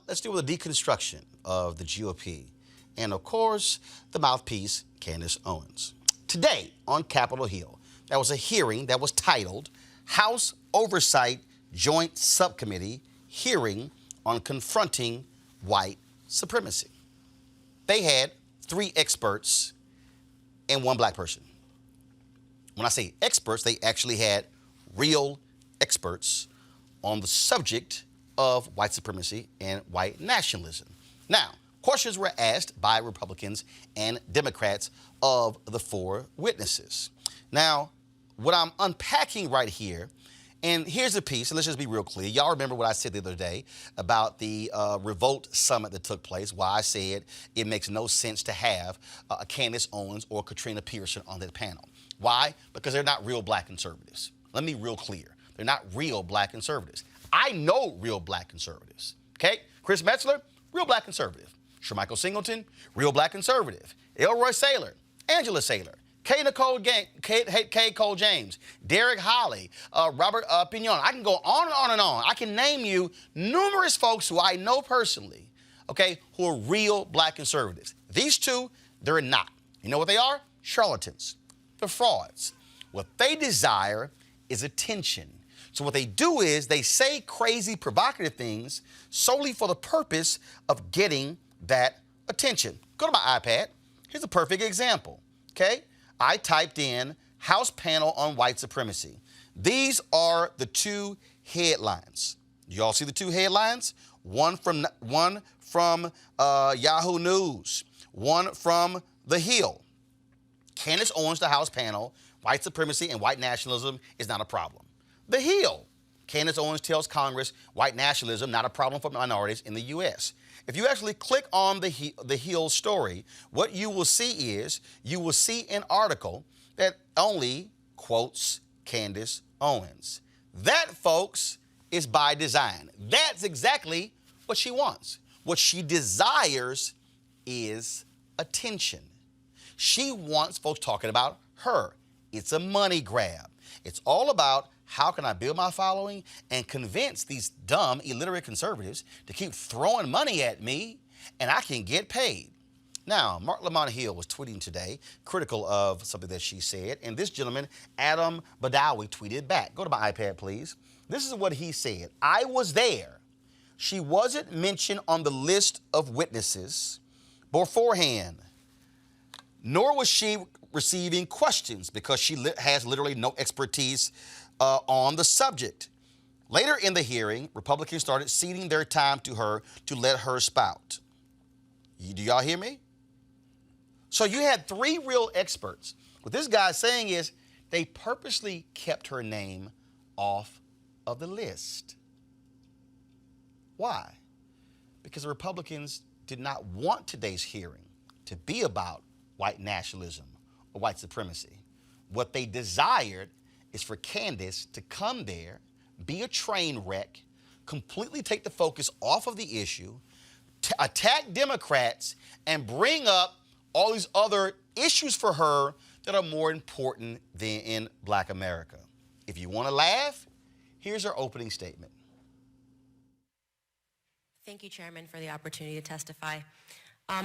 let's deal with the deconstruction of the GOP and, of course, the mouthpiece, Candace Owens. Today on Capitol Hill, there was a hearing that was titled House Oversight Joint Subcommittee Hearing on Confronting White Supremacy. They had 3 experts and 1 black person. When I say experts, they actually had real experts on the subject of white supremacy and white nationalism. Now, questions were asked by Republicans and Democrats of the 4 witnesses. Now, what I'm unpacking right here, and here's a piece, and let's just be real clear. Y'all remember what I said the other day about the Revolt Summit that took place, why I said it makes no sense to have a Candace Owens or Katrina Pearson on that panel. Why? Because they're not real black conservatives. Let me be real clear. They're not real black conservatives. I know real black conservatives, okay? Chris Metzler, real black conservative. Shermichael Singleton, real black conservative. Elroy Saylor, Angela Saylor, Kay Cole James, Derek Holly, Robert Pignon. I can go on and on and on. I can name you numerous folks who I know personally, okay, who are real black conservatives. These 2, they're not. You know what they are? Charlatans. They're frauds. What they desire is attention. So what they do is they say crazy, provocative things solely for the purpose of getting that attention. Go to my iPad. Here's a perfect example, okay? I typed in House panel on white supremacy. These are the 2 headlines. You all see the 2 headlines? One from Yahoo News, one from The Hill. Candace Owens, the House panel, white supremacy and white nationalism is not a problem. The Hill, Candace Owens tells Congress white nationalism not a problem for minorities in the U.S. If you actually click on the Hill story, what you will see is you will see an article that only quotes Candace Owens. That, folks, is by design. That's exactly what she wants. What she desires is attention. She wants folks talking about her. It's a money grab. It's all about how can I build my following and convince these dumb, illiterate conservatives to keep throwing money at me and I can get paid. Now, Mark Lamont Hill was tweeting today critical of something that she said, and this gentleman, Adam Badawi, tweeted back. Go to my iPad, please. This is what he said. I was there. She wasn't mentioned on the list of witnesses beforehand, nor was she receiving questions because she has literally no expertise on the subject. Later in the hearing, Republicans started ceding their time to her to let her spout. Do y'all hear me? So you had 3 real experts. What this guy's saying is they purposely kept her name off of the list. Why? Because the Republicans did not want today's hearing to be about white nationalism or white supremacy. What they desired is for Candace to come there, be a train wreck, completely take the focus off of the issue, attack Democrats, and bring up all these other issues for her that are more important than in Black America. If you want to laugh, here's her opening statement. Thank you, Chairman, for the opportunity to testify. I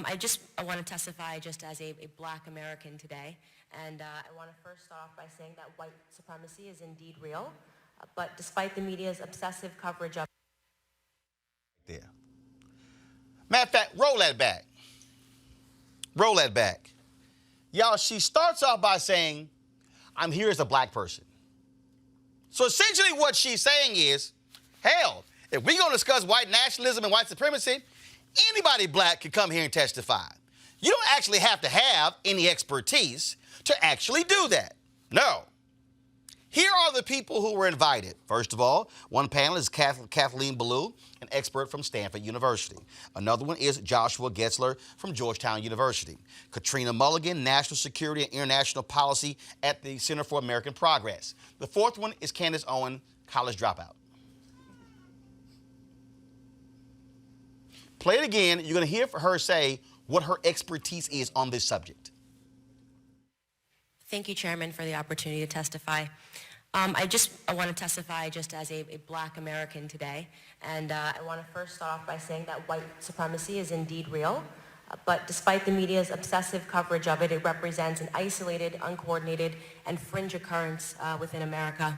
want to testify just as a Black American today. And I want to first start off by saying that white supremacy is indeed real, but despite the media's obsessive coverage of there. Matter of fact, roll that back. Roll that back. Y'all, she starts off by saying, I'm here as a black person. So essentially what she's saying is, hell, if we're going to discuss white nationalism and white supremacy, anybody black can come here and testify. You don't actually have to have any expertise to actually do that. No. Here are the people who were invited. First of all, one panelist is Kathleen Ballou, an expert from Stanford University. Another one is Joshua Getzler from Georgetown University. Katrina Mulligan, National Security and International Policy at the Center for American Progress. The fourth one is Candace Owens, college dropout. Play it again. You're going to hear her say what her expertise is on this subject. Thank you, Chairman, for the opportunity to testify. I want to testify just as a Black American today. And I want to first start off by saying that white supremacy is indeed real. But despite the media's obsessive coverage of it, it represents an isolated, uncoordinated, and fringe occurrence within America.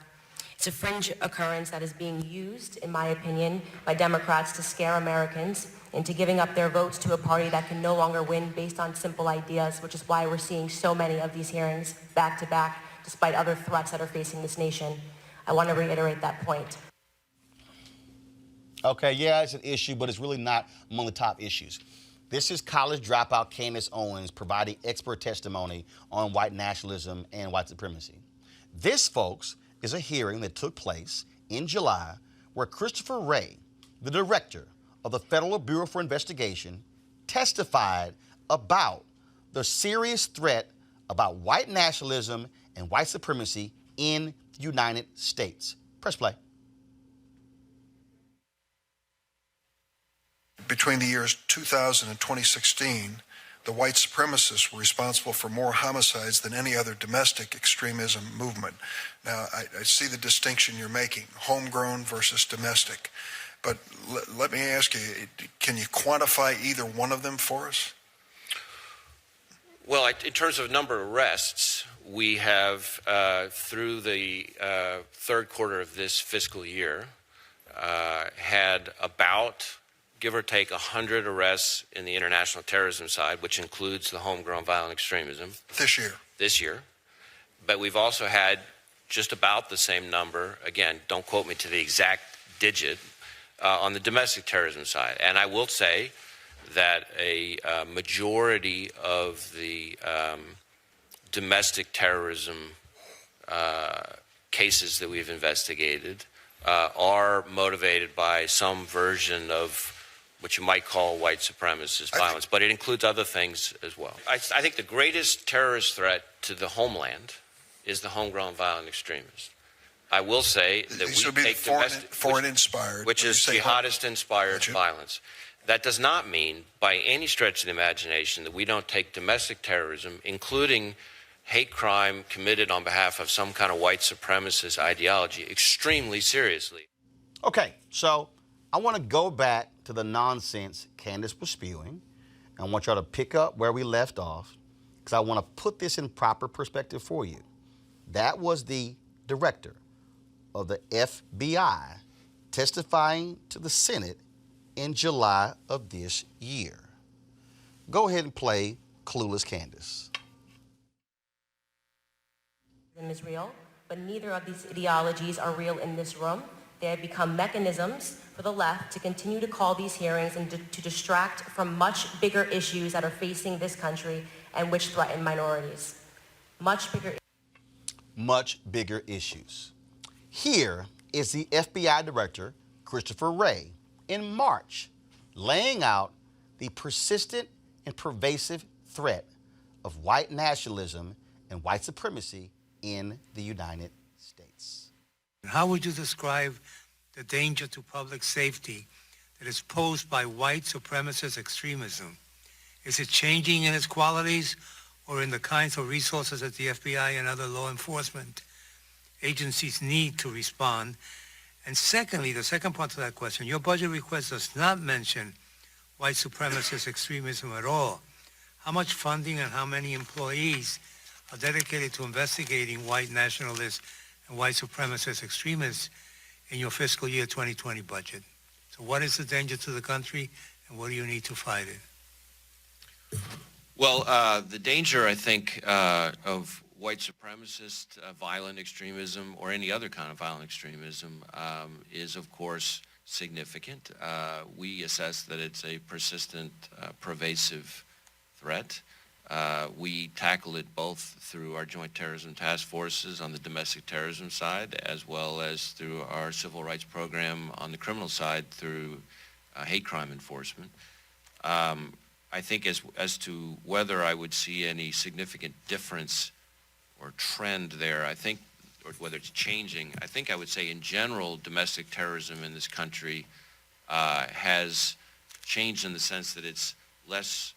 It's a fringe occurrence that is being used, in my opinion, by Democrats to scare Americans into giving up their votes to a party that can no longer win based on simple ideas, which is why we're seeing so many of these hearings back to back, despite other threats that are facing this nation. I want to reiterate that point. Okay, yeah, it's an issue, but it's really not among the top issues. This is college dropout Candace Owens providing expert testimony on white nationalism and white supremacy. This, folks, is a hearing that took place in July where Christopher Wray, the director of the Federal Bureau for Investigation, testified about the serious threat about white nationalism and white supremacy in the United States. Press play. Between the years 2000 and 2016, the white supremacists were responsible for more homicides than any other domestic extremism movement. Now, I see the distinction you're making, homegrown versus domestic. But let me ask you, can you quantify either one of them for us? Well, in terms of number of arrests, we have, through the third quarter of this fiscal year, had about, give or take, 100 arrests in the international terrorism side, which includes the homegrown violent extremism. This year? This year. But we've also had just about the same number, again, don't quote me to the exact digit, on the domestic terrorism side. And I will say that a majority of the domestic terrorism cases that we've investigated are motivated by some version of what you might call white supremacist violence, but it includes other things as well. I think the greatest terrorist threat to the homeland is the homegrown violent extremist. I will say that These we would be take foreign-inspired, which is jihadist-inspired violence. That does not mean, by any stretch of the imagination, that we don't take domestic terrorism, including hate crime committed on behalf of some kind of white supremacist ideology, extremely seriously. Okay, so I want to go back to the nonsense Candace was spewing. I want y'all to pick up where we left off because I want to put this in proper perspective for you. That was the director of the FBI testifying to the Senate in July of this year. Go ahead and play Clueless Candace. Is real, but neither of these ideologies are real in this room. They have become mechanisms for the left to continue to call these hearings and to distract from much bigger issues that are facing this country and which threaten minorities. Much bigger issues. Here is the FBI director, Christopher Wray, in March, laying out the persistent and pervasive threat of white nationalism and white supremacy in the United States. How would you describe the danger to public safety that is posed by white supremacist extremism? Is it changing in its qualities or in the kinds of resources that the FBI and other law enforcement agencies need to respond? And secondly, the second part to that question, your budget request does not mention white supremacist extremism at all. How much funding and how many employees are dedicated to investigating white nationalists and white supremacist extremists in your fiscal year 2020 budget? So what is the danger to the country and what do you need to fight it? Well, the danger, I think, of white supremacist violent extremism or any other kind of violent extremism is, of course, significant. We assess that it's a persistent, pervasive threat. We tackle it both through our joint terrorism task forces on the domestic terrorism side, as well as through our civil rights program on the criminal side through hate crime enforcement. I think as to whether I would see any significant difference or trend there, I think, or whether it's changing, I think I would say in general, domestic terrorism in this country has changed in the sense that it's less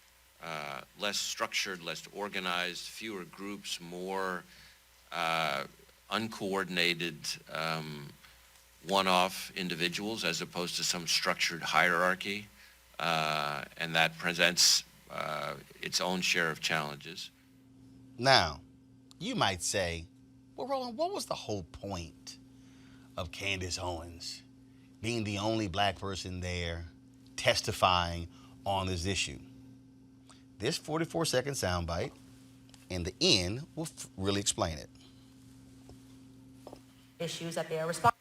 structured, less organized, fewer groups, more uncoordinated one-off individuals as opposed to some structured hierarchy, and that presents its own share of challenges. Now, you might say, well, Roland, what was the whole point of Candace Owens being the only black person there testifying on this issue. This 44-second soundbite in the end will really explain it. Issues that they are responsible.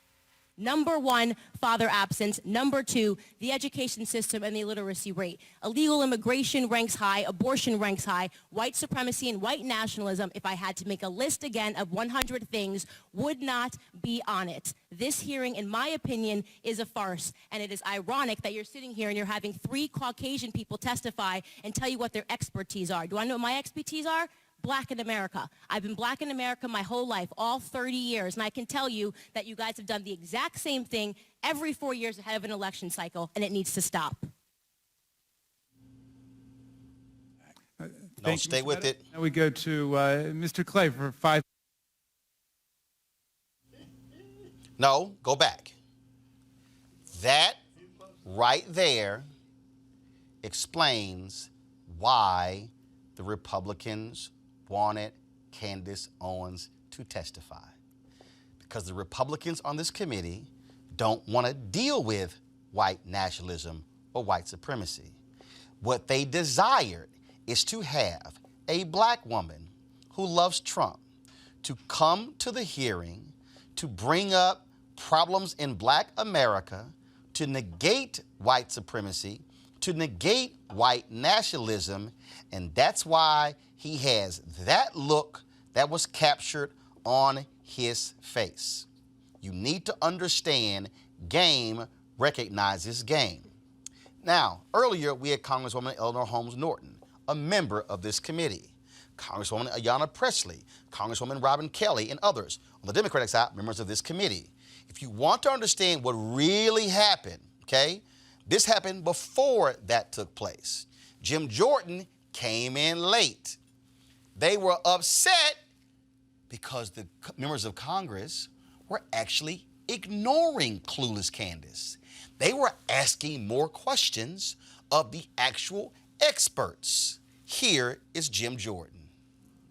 Number one, father absence. Number two, the education system and the illiteracy rate. Illegal immigration ranks high. Abortion ranks high. White supremacy and white nationalism, if I had to make a list again of 100 things, would not be on it. This hearing, in my opinion, is a farce. And it is ironic that you're sitting here and you're having 3 Caucasian people testify and tell you what their expertise are. Do I know what my expertise are? Black in America. I've been black in America my whole life, all 30 years, and I can tell you that you guys have done the exact same thing every 4 years ahead of an election cycle, and it needs to stop. No, stay with it. Now we go to Mr. Clay for 5. No, go back. That right there explains why the Republicans wanted Candace Owens to testify. Because the Republicans on this committee don't want to deal with white nationalism or white supremacy. What they desired is to have a black woman who loves Trump to come to the hearing to bring up problems in black America, to negate white supremacy, to negate white nationalism, and that's why he has that look that was captured on his face. You need to understand game recognizes game. Now, earlier we had Congresswoman Eleanor Holmes Norton, a member of this committee, Congresswoman Ayanna Pressley, Congresswoman Robin Kelly, and others on the Democratic side, members of this committee. If you want to understand what really happened, okay, this happened before that took place. Jim Jordan came in late. They were upset because the members of Congress were actually ignoring clueless Candace. They were asking more questions of the actual experts. Here is Jim Jordan.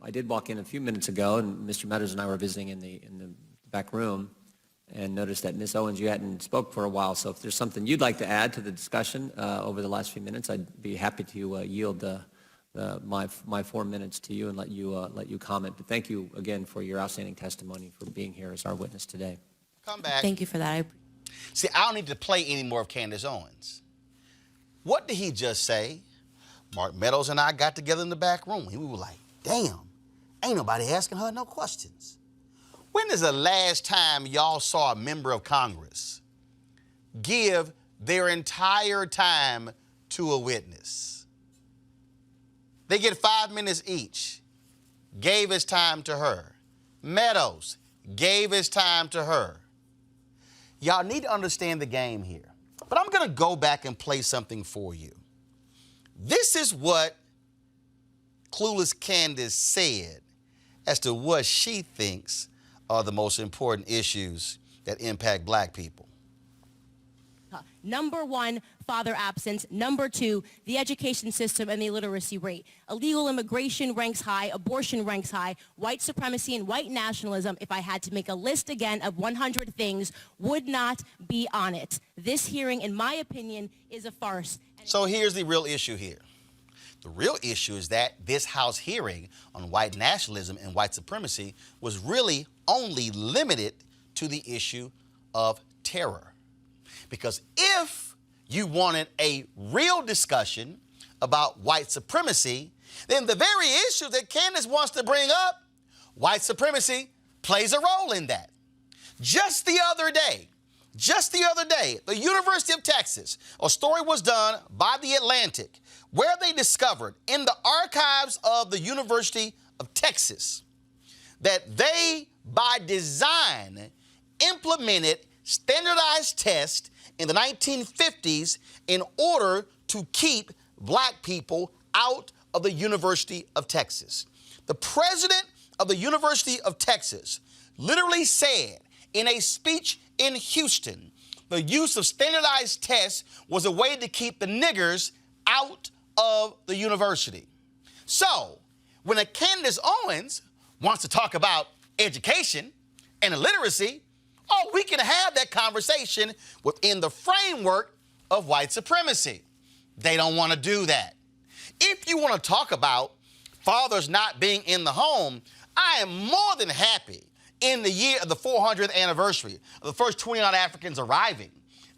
I did walk in a few minutes ago, and Mr. Meadows and I were visiting in the back room, and noticed that Ms. Owens, you hadn't spoke for a while. So if there's something you'd like to add to the discussion over the last few minutes, I'd be happy to yield my 4 minutes to you and let you comment. But thank you again for your outstanding testimony, for being here as our witness today. Come back. Thank you for that. See, I don't need to play any more of Candace Owens. What did he just say? Mark Meadows and I got together in the back room. We were like, damn, ain't nobody asking her no questions. When is the last time y'all saw a member of Congress give their entire time to a witness? They get 5 minutes each. Gave his time to her. Meadows gave his time to her. Y'all need to understand the game here. But I'm going to go back and play something for you. This is what Clueless Candace said as to what she thinks are the most important issues that impact black people. Number one, father absence. Number two, the education system and the illiteracy rate. Illegal immigration ranks high. Abortion ranks high. White supremacy and white nationalism, if I had to make a list again of 100 things, would not be on it. This hearing, in my opinion, is a farce. So here's the real issue here. The real issue is that this House hearing on white nationalism and white supremacy was really only limited to the issue of terror. Because if you wanted a real discussion about white supremacy, then the very issue that Candace wants to bring up, white supremacy, plays a role in that. Just the other day, the University of Texas, a story was done by The Atlantic where they discovered in the archives of the University of Texas that they, by design, implemented standardized tests in the 1950s in order to keep black people out of the University of Texas. The president of the University of Texas literally said in a speech in Houston, the use of standardized tests was a way to keep the niggers out of the university. So, when a Candace Owens wants to talk about education and illiteracy, Oh, we can have that conversation within the framework of white supremacy. They don't want to do that. If you want to talk about fathers not being in the home, I am more than happy in the year of the 400th anniversary of the first 20-odd Africans arriving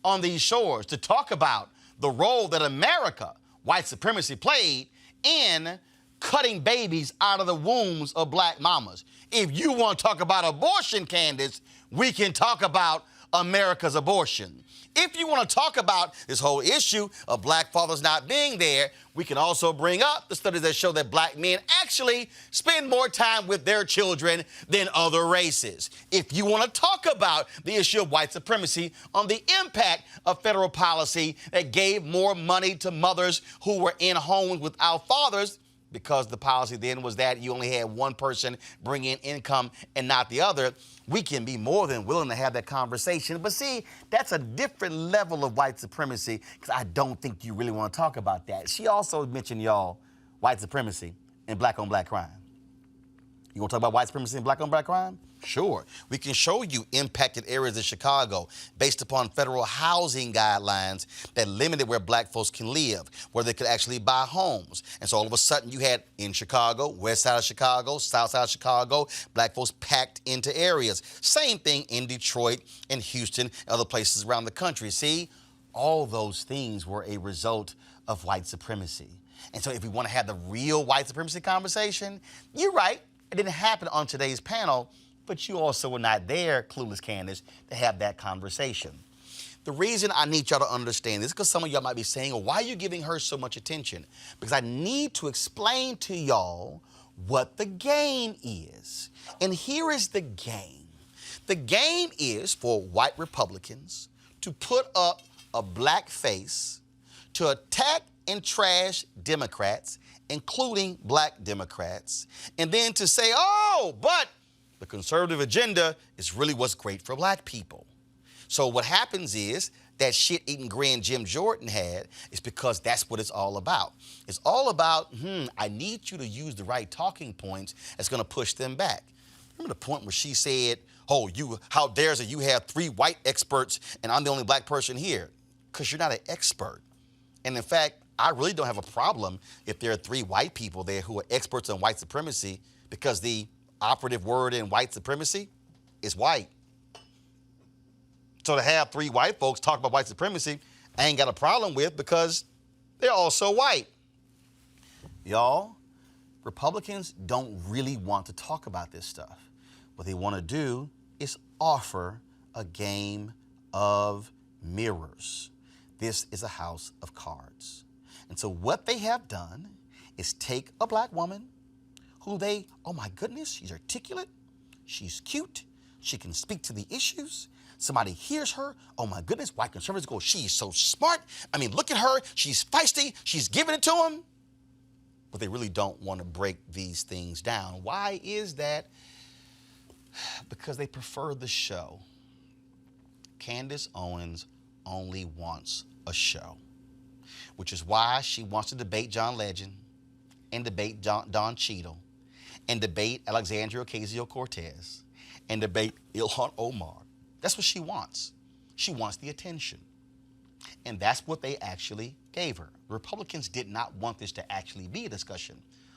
on these shores to talk about the role that America, white supremacy, played in cutting babies out of the wombs of black mamas. If you want to talk about abortion, Candace, we can talk about America's abortion. If you want to talk about this whole issue of black fathers not being there, we can also bring up the studies that show that black men actually spend more time with their children than other races. If you want to talk about the issue of white supremacy on the impact of federal policy that gave more money to mothers who were in homes without fathers, because the policy then was that you only had one person bring in income and not the other, we can be more than willing to have that conversation. But see, that's a different level of white supremacy, because I don't think you really want to talk about that. She also mentioned, y'all, white supremacy and black-on-black crime. You want to talk about white supremacy and black-on-black crime? Sure. We can show you impacted areas in Chicago based upon federal housing guidelines that limited where black folks can live, where they could actually buy homes. And so all of a sudden you had in Chicago, west side of Chicago, south side of Chicago, black folks packed into areas. Same thing in Detroit and Houston and other places around the country. See, all those things were a result of white supremacy. And so if we want to have the real white supremacy conversation, you're right, it didn't happen on today's panel, but you also were not there, clueless Candace, to have that conversation. The reason I need y'all to understand this is because some of y'all might be saying, well, why are you giving her so much attention? Because I need to explain to y'all what the game is. And here is the game. The game is for white Republicans to put up a black face to attack and trash Democrats, including black Democrats, and then to say, oh, but the conservative agenda is really what's great for black people. So what happens is that shit-eating grin Jim Jordan had is because that's what it's all about. It's all about, I need you to use the right talking points that's going to push them back. Remember the point where she said, oh, how dares it you have 3 white experts and I'm the only black person here? Because you're not an expert. And in fact, I really don't have a problem if there are 3 white people there who are experts on white supremacy, because the operative word in white supremacy is white. So to have 3 white folks talk about white supremacy, I ain't got a problem with, because they're also white. Y'all, Republicans don't really want to talk about this stuff. What they want to do is offer a game of mirrors. This is a house of cards. And so what they have done is take a black woman who they, oh my goodness, she's articulate, she's cute, she can speak to the issues. Somebody hears her, oh my goodness, white conservatives go, she's so smart. I mean, look at her, she's feisty, she's giving it to them. But they really don't want to break these things down. Why is that? Because they prefer the show. Candace Owens only wants a show, which is why she wants to debate John Legend and debate Don Cheadle and debate Alexandria Ocasio-Cortez and debate Ilhan Omar. That's what she wants. She wants the attention. And that's what they actually gave her. Republicans did not want this to actually be a discussion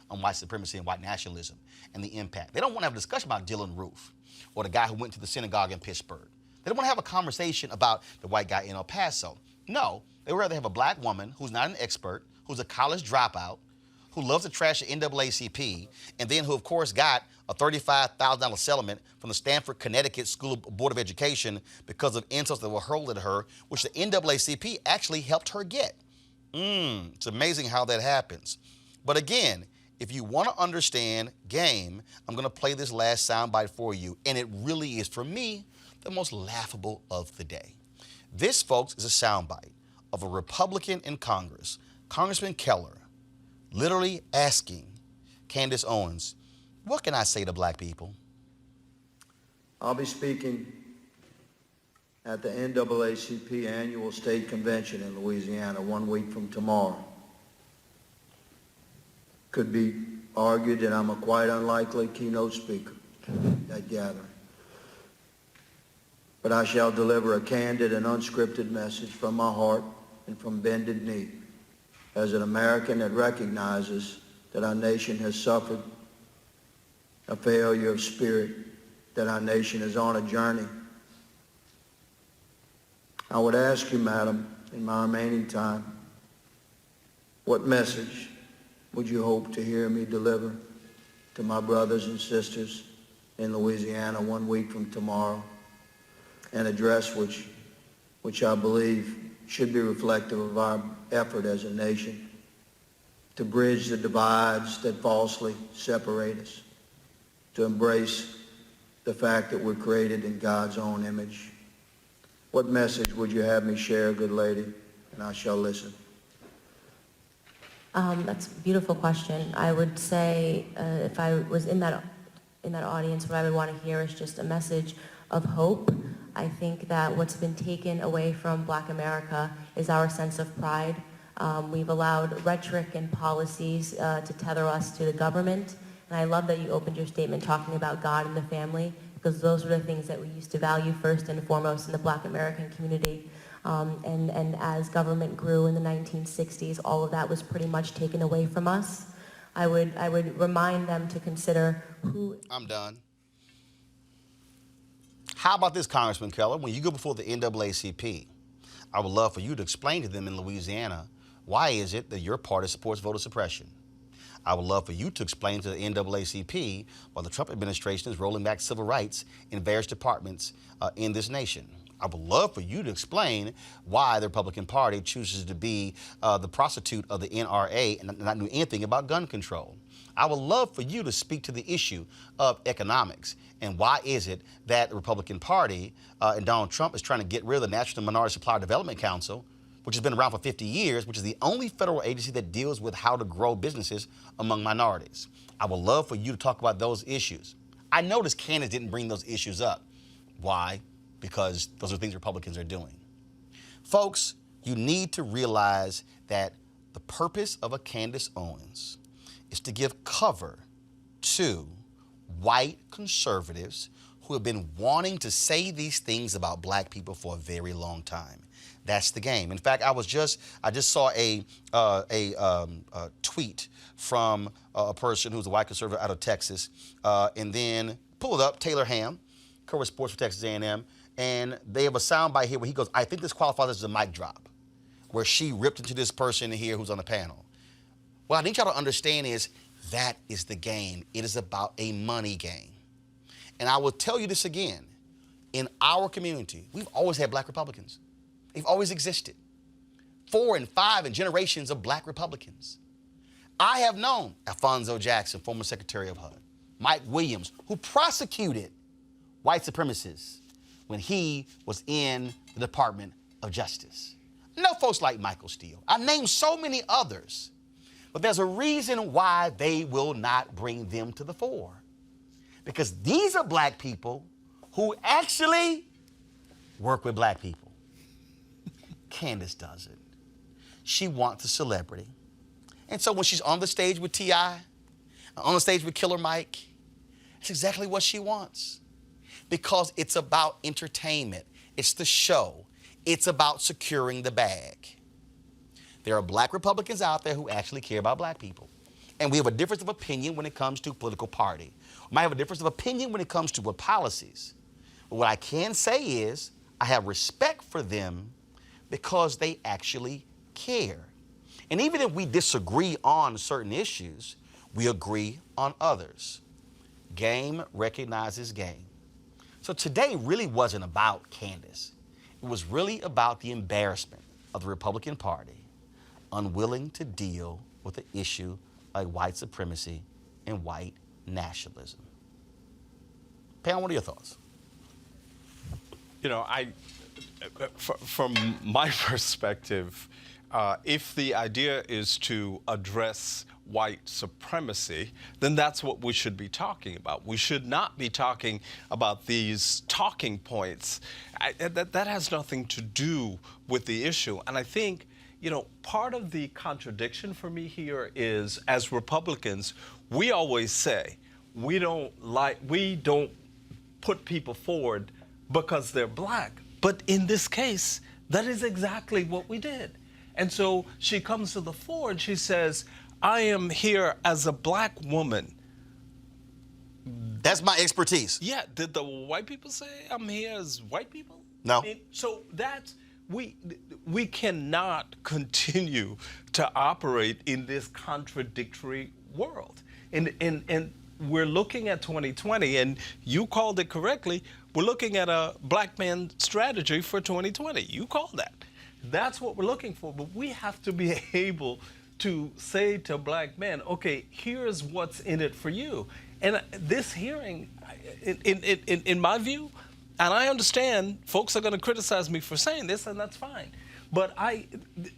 on white supremacy and white nationalism and the impact. They don't want to have a discussion about Dylan Roof or the guy who went to the synagogue in Pittsburgh. They don't want to have a conversation about the white guy in El Paso. No, they would rather have a black woman who's not an expert, who's a college dropout, who loves to trash the NAACP, and then who, of course, got a $35,000 settlement from the Stanford, Connecticut School Board of Education because of insults that were hurled at her, which the NAACP actually helped her get. It's amazing how that happens. But again, if you want to understand game, I'm going to play this last soundbite for you, and it really is, for me, the most laughable of the day. This, folks, is a soundbite of a Republican in Congress, Congressman Keller, literally asking Candace Owens, what can I say to black people? I'll be speaking at the NAACP annual state convention in Louisiana 1 week from tomorrow. Could be argued that I'm a quite unlikely keynote speaker at that gathering. but I shall deliver a candid and unscripted message from my heart and from bended knee as an American that recognizes that our nation has suffered a failure of spirit, that our nation is on a journey. I would ask you, Madam, in my remaining time, what message would you hope to hear me deliver to my brothers and sisters in Louisiana 1 week from tomorrow? An address which I believe should be reflective of our effort as a nation to bridge the divides that falsely separate us, to embrace the fact that we're created in God's own image. What message would you have me share, good lady? And I shall listen. That's a beautiful question. I would say if I was in that audience, what I would want to hear is just a message of hope. I think that what's been taken away from Black America is our sense of pride. We've allowed rhetoric and policies to tether us to the government. And I love that you opened your statement talking about God and the family, because those are the things that we used to value first and foremost in the Black American community. And as government grew in the 1960s, all of that was pretty much taken away from us. I would remind them to consider who... I'm done. How about this, Congressman Keller? When you go before the NAACP, I would love for you to explain to them in Louisiana, why is it that your party supports voter suppression? I would love for you to explain to the NAACP why the Trump administration is rolling back civil rights in various departments in this nation. I would love for you to explain why the Republican Party chooses to be the prostitute of the NRA and not know anything about gun control. I would love for you to speak to the issue of economics and why is it that the Republican Party and Donald Trump is trying to get rid of the National Minority Supplier Development Council, which has been around for 50 years, which is the only federal agency that deals with how to grow businesses among minorities. I would love for you to talk about those issues. I noticed Candice didn't bring those issues up. Why? Because those are things Republicans are doing. Folks, you need to realize that the purpose of a Candace Owens is to give cover to white conservatives who have been wanting to say these things about black people for a very long time. That's the game. In fact, I just saw a tweet from a person who's a white conservative out of Texas, and then pull it up, Taylor Ham, covers sports for Texas A&M, and they have a soundbite here where he goes, I think this qualifies as a mic drop, where she ripped into this person here who's on the panel. What I need y'all to understand is that is the game. It is about a money game. And I will tell you this again. In our community, we've always had black Republicans. They've always existed. 4 and 5 and generations of black Republicans. I have known Alphonso Jackson, former Secretary of HUD, Mike Williams, who prosecuted white supremacists when he was in the Department of Justice. I know folks like Michael Steele. I named so many others, but there's a reason why they will not bring them to the fore. Because these are black people who actually work with black people. Candace doesn't. She wants a celebrity. And so when she's on the stage with T.I., on the stage with Killer Mike, that's exactly what she wants. Because it's about entertainment. It's the show. It's about securing the bag. There are black Republicans out there who actually care about black people. And we have a difference of opinion when it comes to political party. We might have a difference of opinion when it comes to what policies. But what I can say is I have respect for them because they actually care. And even if we disagree on certain issues, we agree on others. Game recognizes game. So today really wasn't about Candace. It was really about the embarrassment of the Republican Party, unwilling to deal with the issue like white supremacy and white nationalism. Pam, what are your thoughts? You know, from my perspective, if the idea is to address white supremacy, then that's what we should be talking about. We should not be talking about these talking points. That has nothing to do with the issue. And I think, you know, part of the contradiction for me here is, as Republicans, we always say we don't put people forward because they're black. But in this case, that is exactly what we did. And so she comes to the fore and she says, I am here as a black woman. That's my expertise. Yeah, did the white people say I'm here as white people? No. I mean, so that's, we cannot continue to operate in this contradictory world. And we're looking at 2020, and you called it correctly, we're looking at a black man strategy for 2020. You called that. That's what we're looking for, but we have to be able to say to black men, okay, here's what's in it for you. And this hearing, in my view, and I understand folks are going to criticize me for saying this, and that's fine. But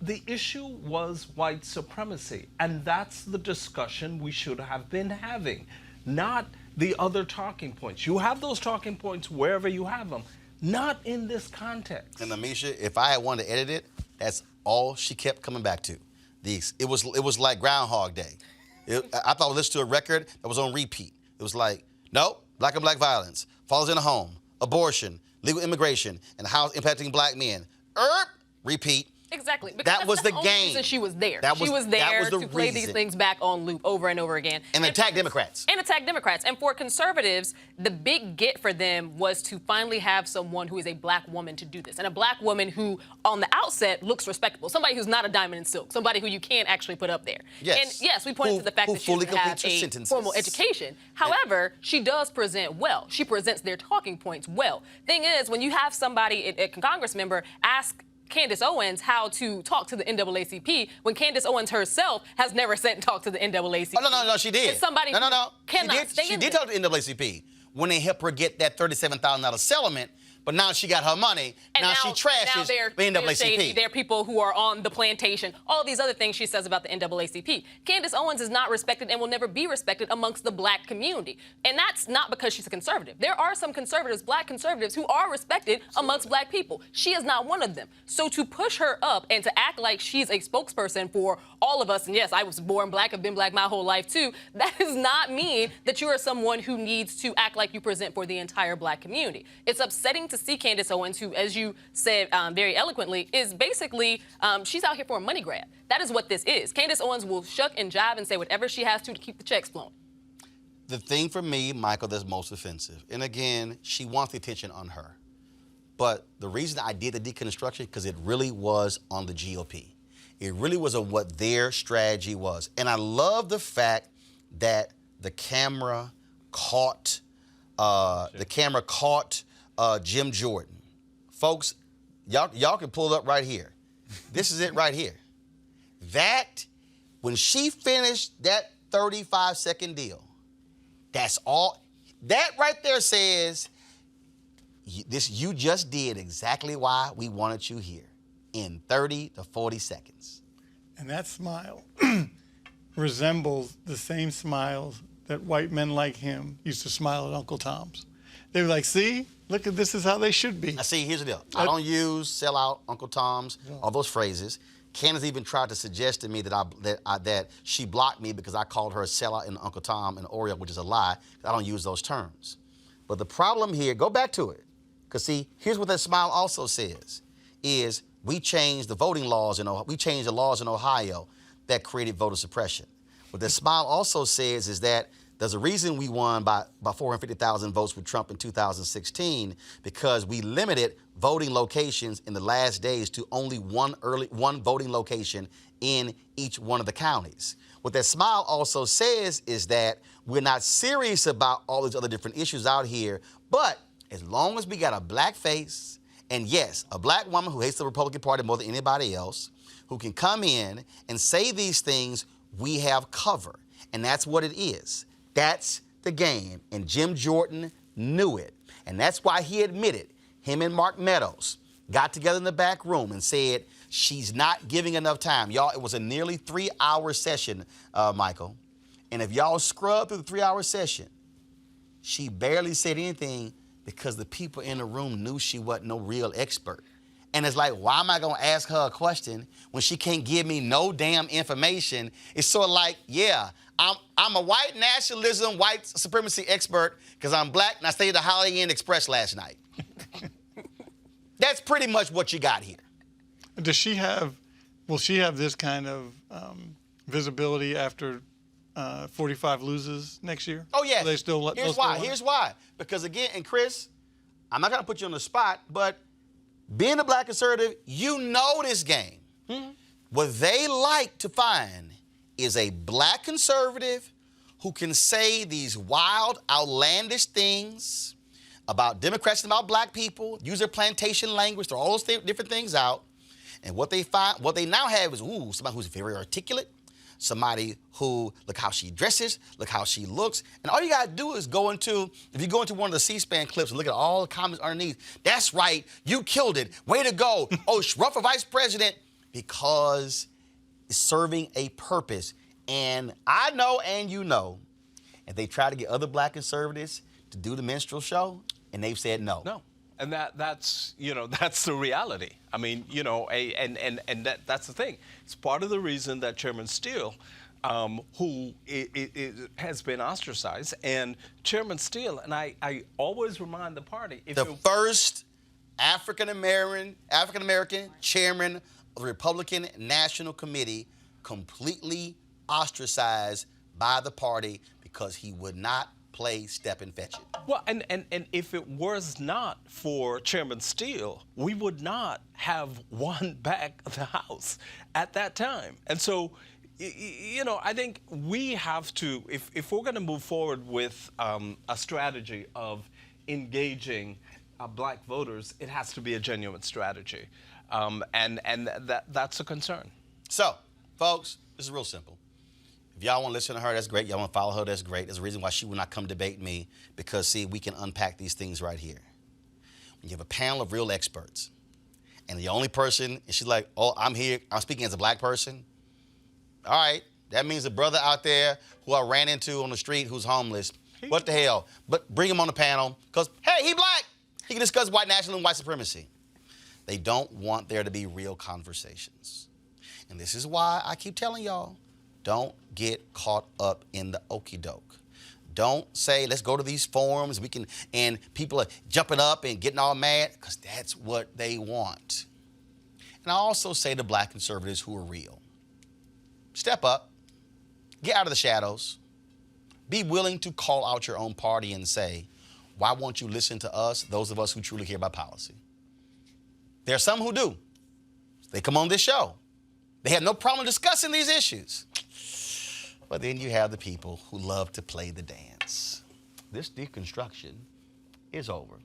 the issue was white supremacy, and that's the discussion we should have been having, not the other talking points. You have those talking points wherever you have them, not in this context. And Amisha, if I had wanted to edit it, that's all she kept coming back to. It was like Groundhog Day. I thought I listened to a record that was on repeat. It was like, no, black and black violence, fathers in the home, abortion, legal immigration, and how it's impacting black men. Repeat. Exactly. Because that was that's the only game. reason she was there. She was there to play reason. these things back on loop over and over again. And attack Democrats. And attack Democrats. And for conservatives, the big get for them was to finally have someone who is a black woman to do this. And a black woman who, on the outset, looks respectable. Somebody who's not a diamond in silk. Somebody who you can actually put up there. Yes. And yes, we pointed to the fact that she doesn't have a formal education. However, she does present well. She presents their talking points well. Thing is, when you have somebody, a Congress member, ask Candace Owens how to talk to the NAACP when Candace Owens herself has never sat and talked to the NAACP. Oh, no, she did. It's somebody who cannot stand She did talk to the NAACP when they helped her get that $37,000 settlement, but now she got her money. And now she trashes the NAACP. Shady. There are people who are on the plantation. All these other things she says about the NAACP. Candace Owens is not respected and will never be respected amongst the black community. And that's not because she's a conservative. There are some conservatives, black conservatives, who are respected amongst black people. She is not one of them. So to push her up and to act like she's a spokesperson for all of us, and yes, I was born black, I've been black my whole life too, that does not mean that you are someone who needs to act like you present for the entire black community. It's upsetting to see Candace Owens, who, as you said very eloquently, is basically, she's out here for a money grab. That is what this is. Candace Owens will shuck and jive and say whatever she has to keep the checks flowing. The thing for me, Michael, that's most offensive, and again, she wants the attention on her. But the reason I did the deconstruction, because it really was on the GOP. It really was on what their strategy was. And I love the fact that the camera caught Jim Jordan. Folks, y'all can pull it up right here. This is it right here. That, when she finished that 35-second deal, that's all. That right there says, you just did exactly why we wanted you here in 30 to 40 seconds. And that smile resembles the same smiles that white men like him used to smile at Uncle Tom's. They were like, see, look at this is how they should be. Now see, here's the deal. I don't use sell out, Uncle Tom's, all those phrases. Candace even tried to suggest to me that she blocked me because I called her a sellout in Uncle Tom and Oreo, which is a lie. I don't use those terms. But the problem here, go back to it. Because see, here's what that smile also says, is we changed the voting laws we changed the laws in Ohio that created voter suppression. What that smile also says is that there's a reason we won by 450,000 votes with Trump in 2016, because we limited voting locations in the last days to only one voting location in each one of the counties. What that smile also says is that we're not serious about all these other different issues out here, but as long as we got a black face, and yes, a black woman who hates the Republican Party more than anybody else, who can come in and say these things, we have cover. And that's what it is. That's the game. And Jim Jordan knew it. And that's why he admitted, him and Mark Meadows got together in the back room and said, she's not giving enough time. Y'all, it was a nearly 3-hour session, Michael. And if y'all scrub through the 3-hour session, she barely said anything because the people in the room knew she wasn't no real expert. And it's like, why am I going to ask her a question when she can't give me no damn information? It's sort of like, yeah, I'm a white nationalism, white supremacy expert because I'm black and I stayed at the Holiday Inn Express last night. That's pretty much what you got here. Will she have this kind of visibility after 45 loses next year? Oh, yes. They still let Here's why. Here's why. Because again, and Chris, I'm not going to put you on the spot, but being a black conservative, you know this game. Mm-hmm. What they like to find is a black conservative who can say these wild, outlandish things about Democrats and about black people, use their plantation language, throw all those different things out. And what they now have is, somebody who's very articulate, somebody who, look how she dresses, look how she looks. And all you got to do is if you go into one of the C-SPAN clips and look at all the comments underneath, that's right, you killed it, way to go. Oh, run for vice president, because it's serving a purpose. And I know, and you know, if they try to get other black conservatives to do the minstrel show, and they've said no. No. And that's the reality. I mean, that's the thing. It's part of the reason that Chairman Steele, who has been ostracized, and Chairman Steele, and I always remind the party, first African-American chairman of the Republican National Committee, completely ostracized by the party because he would not play step and fetch it. Well, and if it was not for Chairman Steele, we would not have won back the House at that time. And so, I think we have to, if we're going to move forward with a strategy of engaging black voters, it has to be a genuine strategy. And that's a concern. So, folks, this is real simple. If y'all want to listen to her, that's great. Y'all want to follow her, that's great. There's a reason why she will not come debate me, because, see, we can unpack these things right here. When you have a panel of real experts, and the only person, and she's like, oh, I'm here, I'm speaking as a black person. All right, that means a brother out there who I ran into on the street who's homeless. What the hell? But bring him on the panel, because, hey, he black. He can discuss white nationalism and white supremacy. They don't want there to be real conversations. And this is why I keep telling y'all, don't get caught up in the okie doke. Don't say, let's go to these forums, and people are jumping up and getting all mad, because that's what they want. And I also say to black conservatives who are real, step up, get out of the shadows, be willing to call out your own party and say, why won't you listen to us, those of us who truly care about policy? There are some who do. They come on this show. They have no problem discussing these issues. But then you have the people who love to play the dance. This deconstruction is over.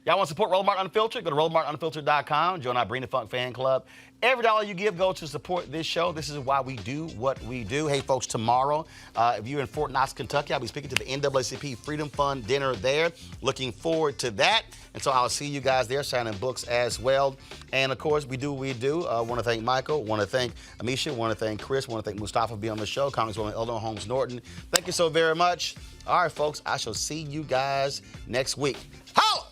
Y'all want to support Roland Martin Unfiltered? Go to RolandMartinUnfiltered.com. Join our Bring the Funk fan club. Every dollar you give goes to support this show. This is why we do what we do. Hey, folks, tomorrow, if you're in Fort Knox, Kentucky, I'll be speaking to the NAACP Freedom Fund dinner there. Looking forward to that. And so I'll see you guys there, signing books as well. And, of course, we do what we do. I want to thank Michael. Want to thank Amisha. Want to thank Chris. Want to thank Mustafa for being on the show. Congresswoman Eleanor Holmes Norton. Thank you so very much. All right, folks, I shall see you guys next week. Holla!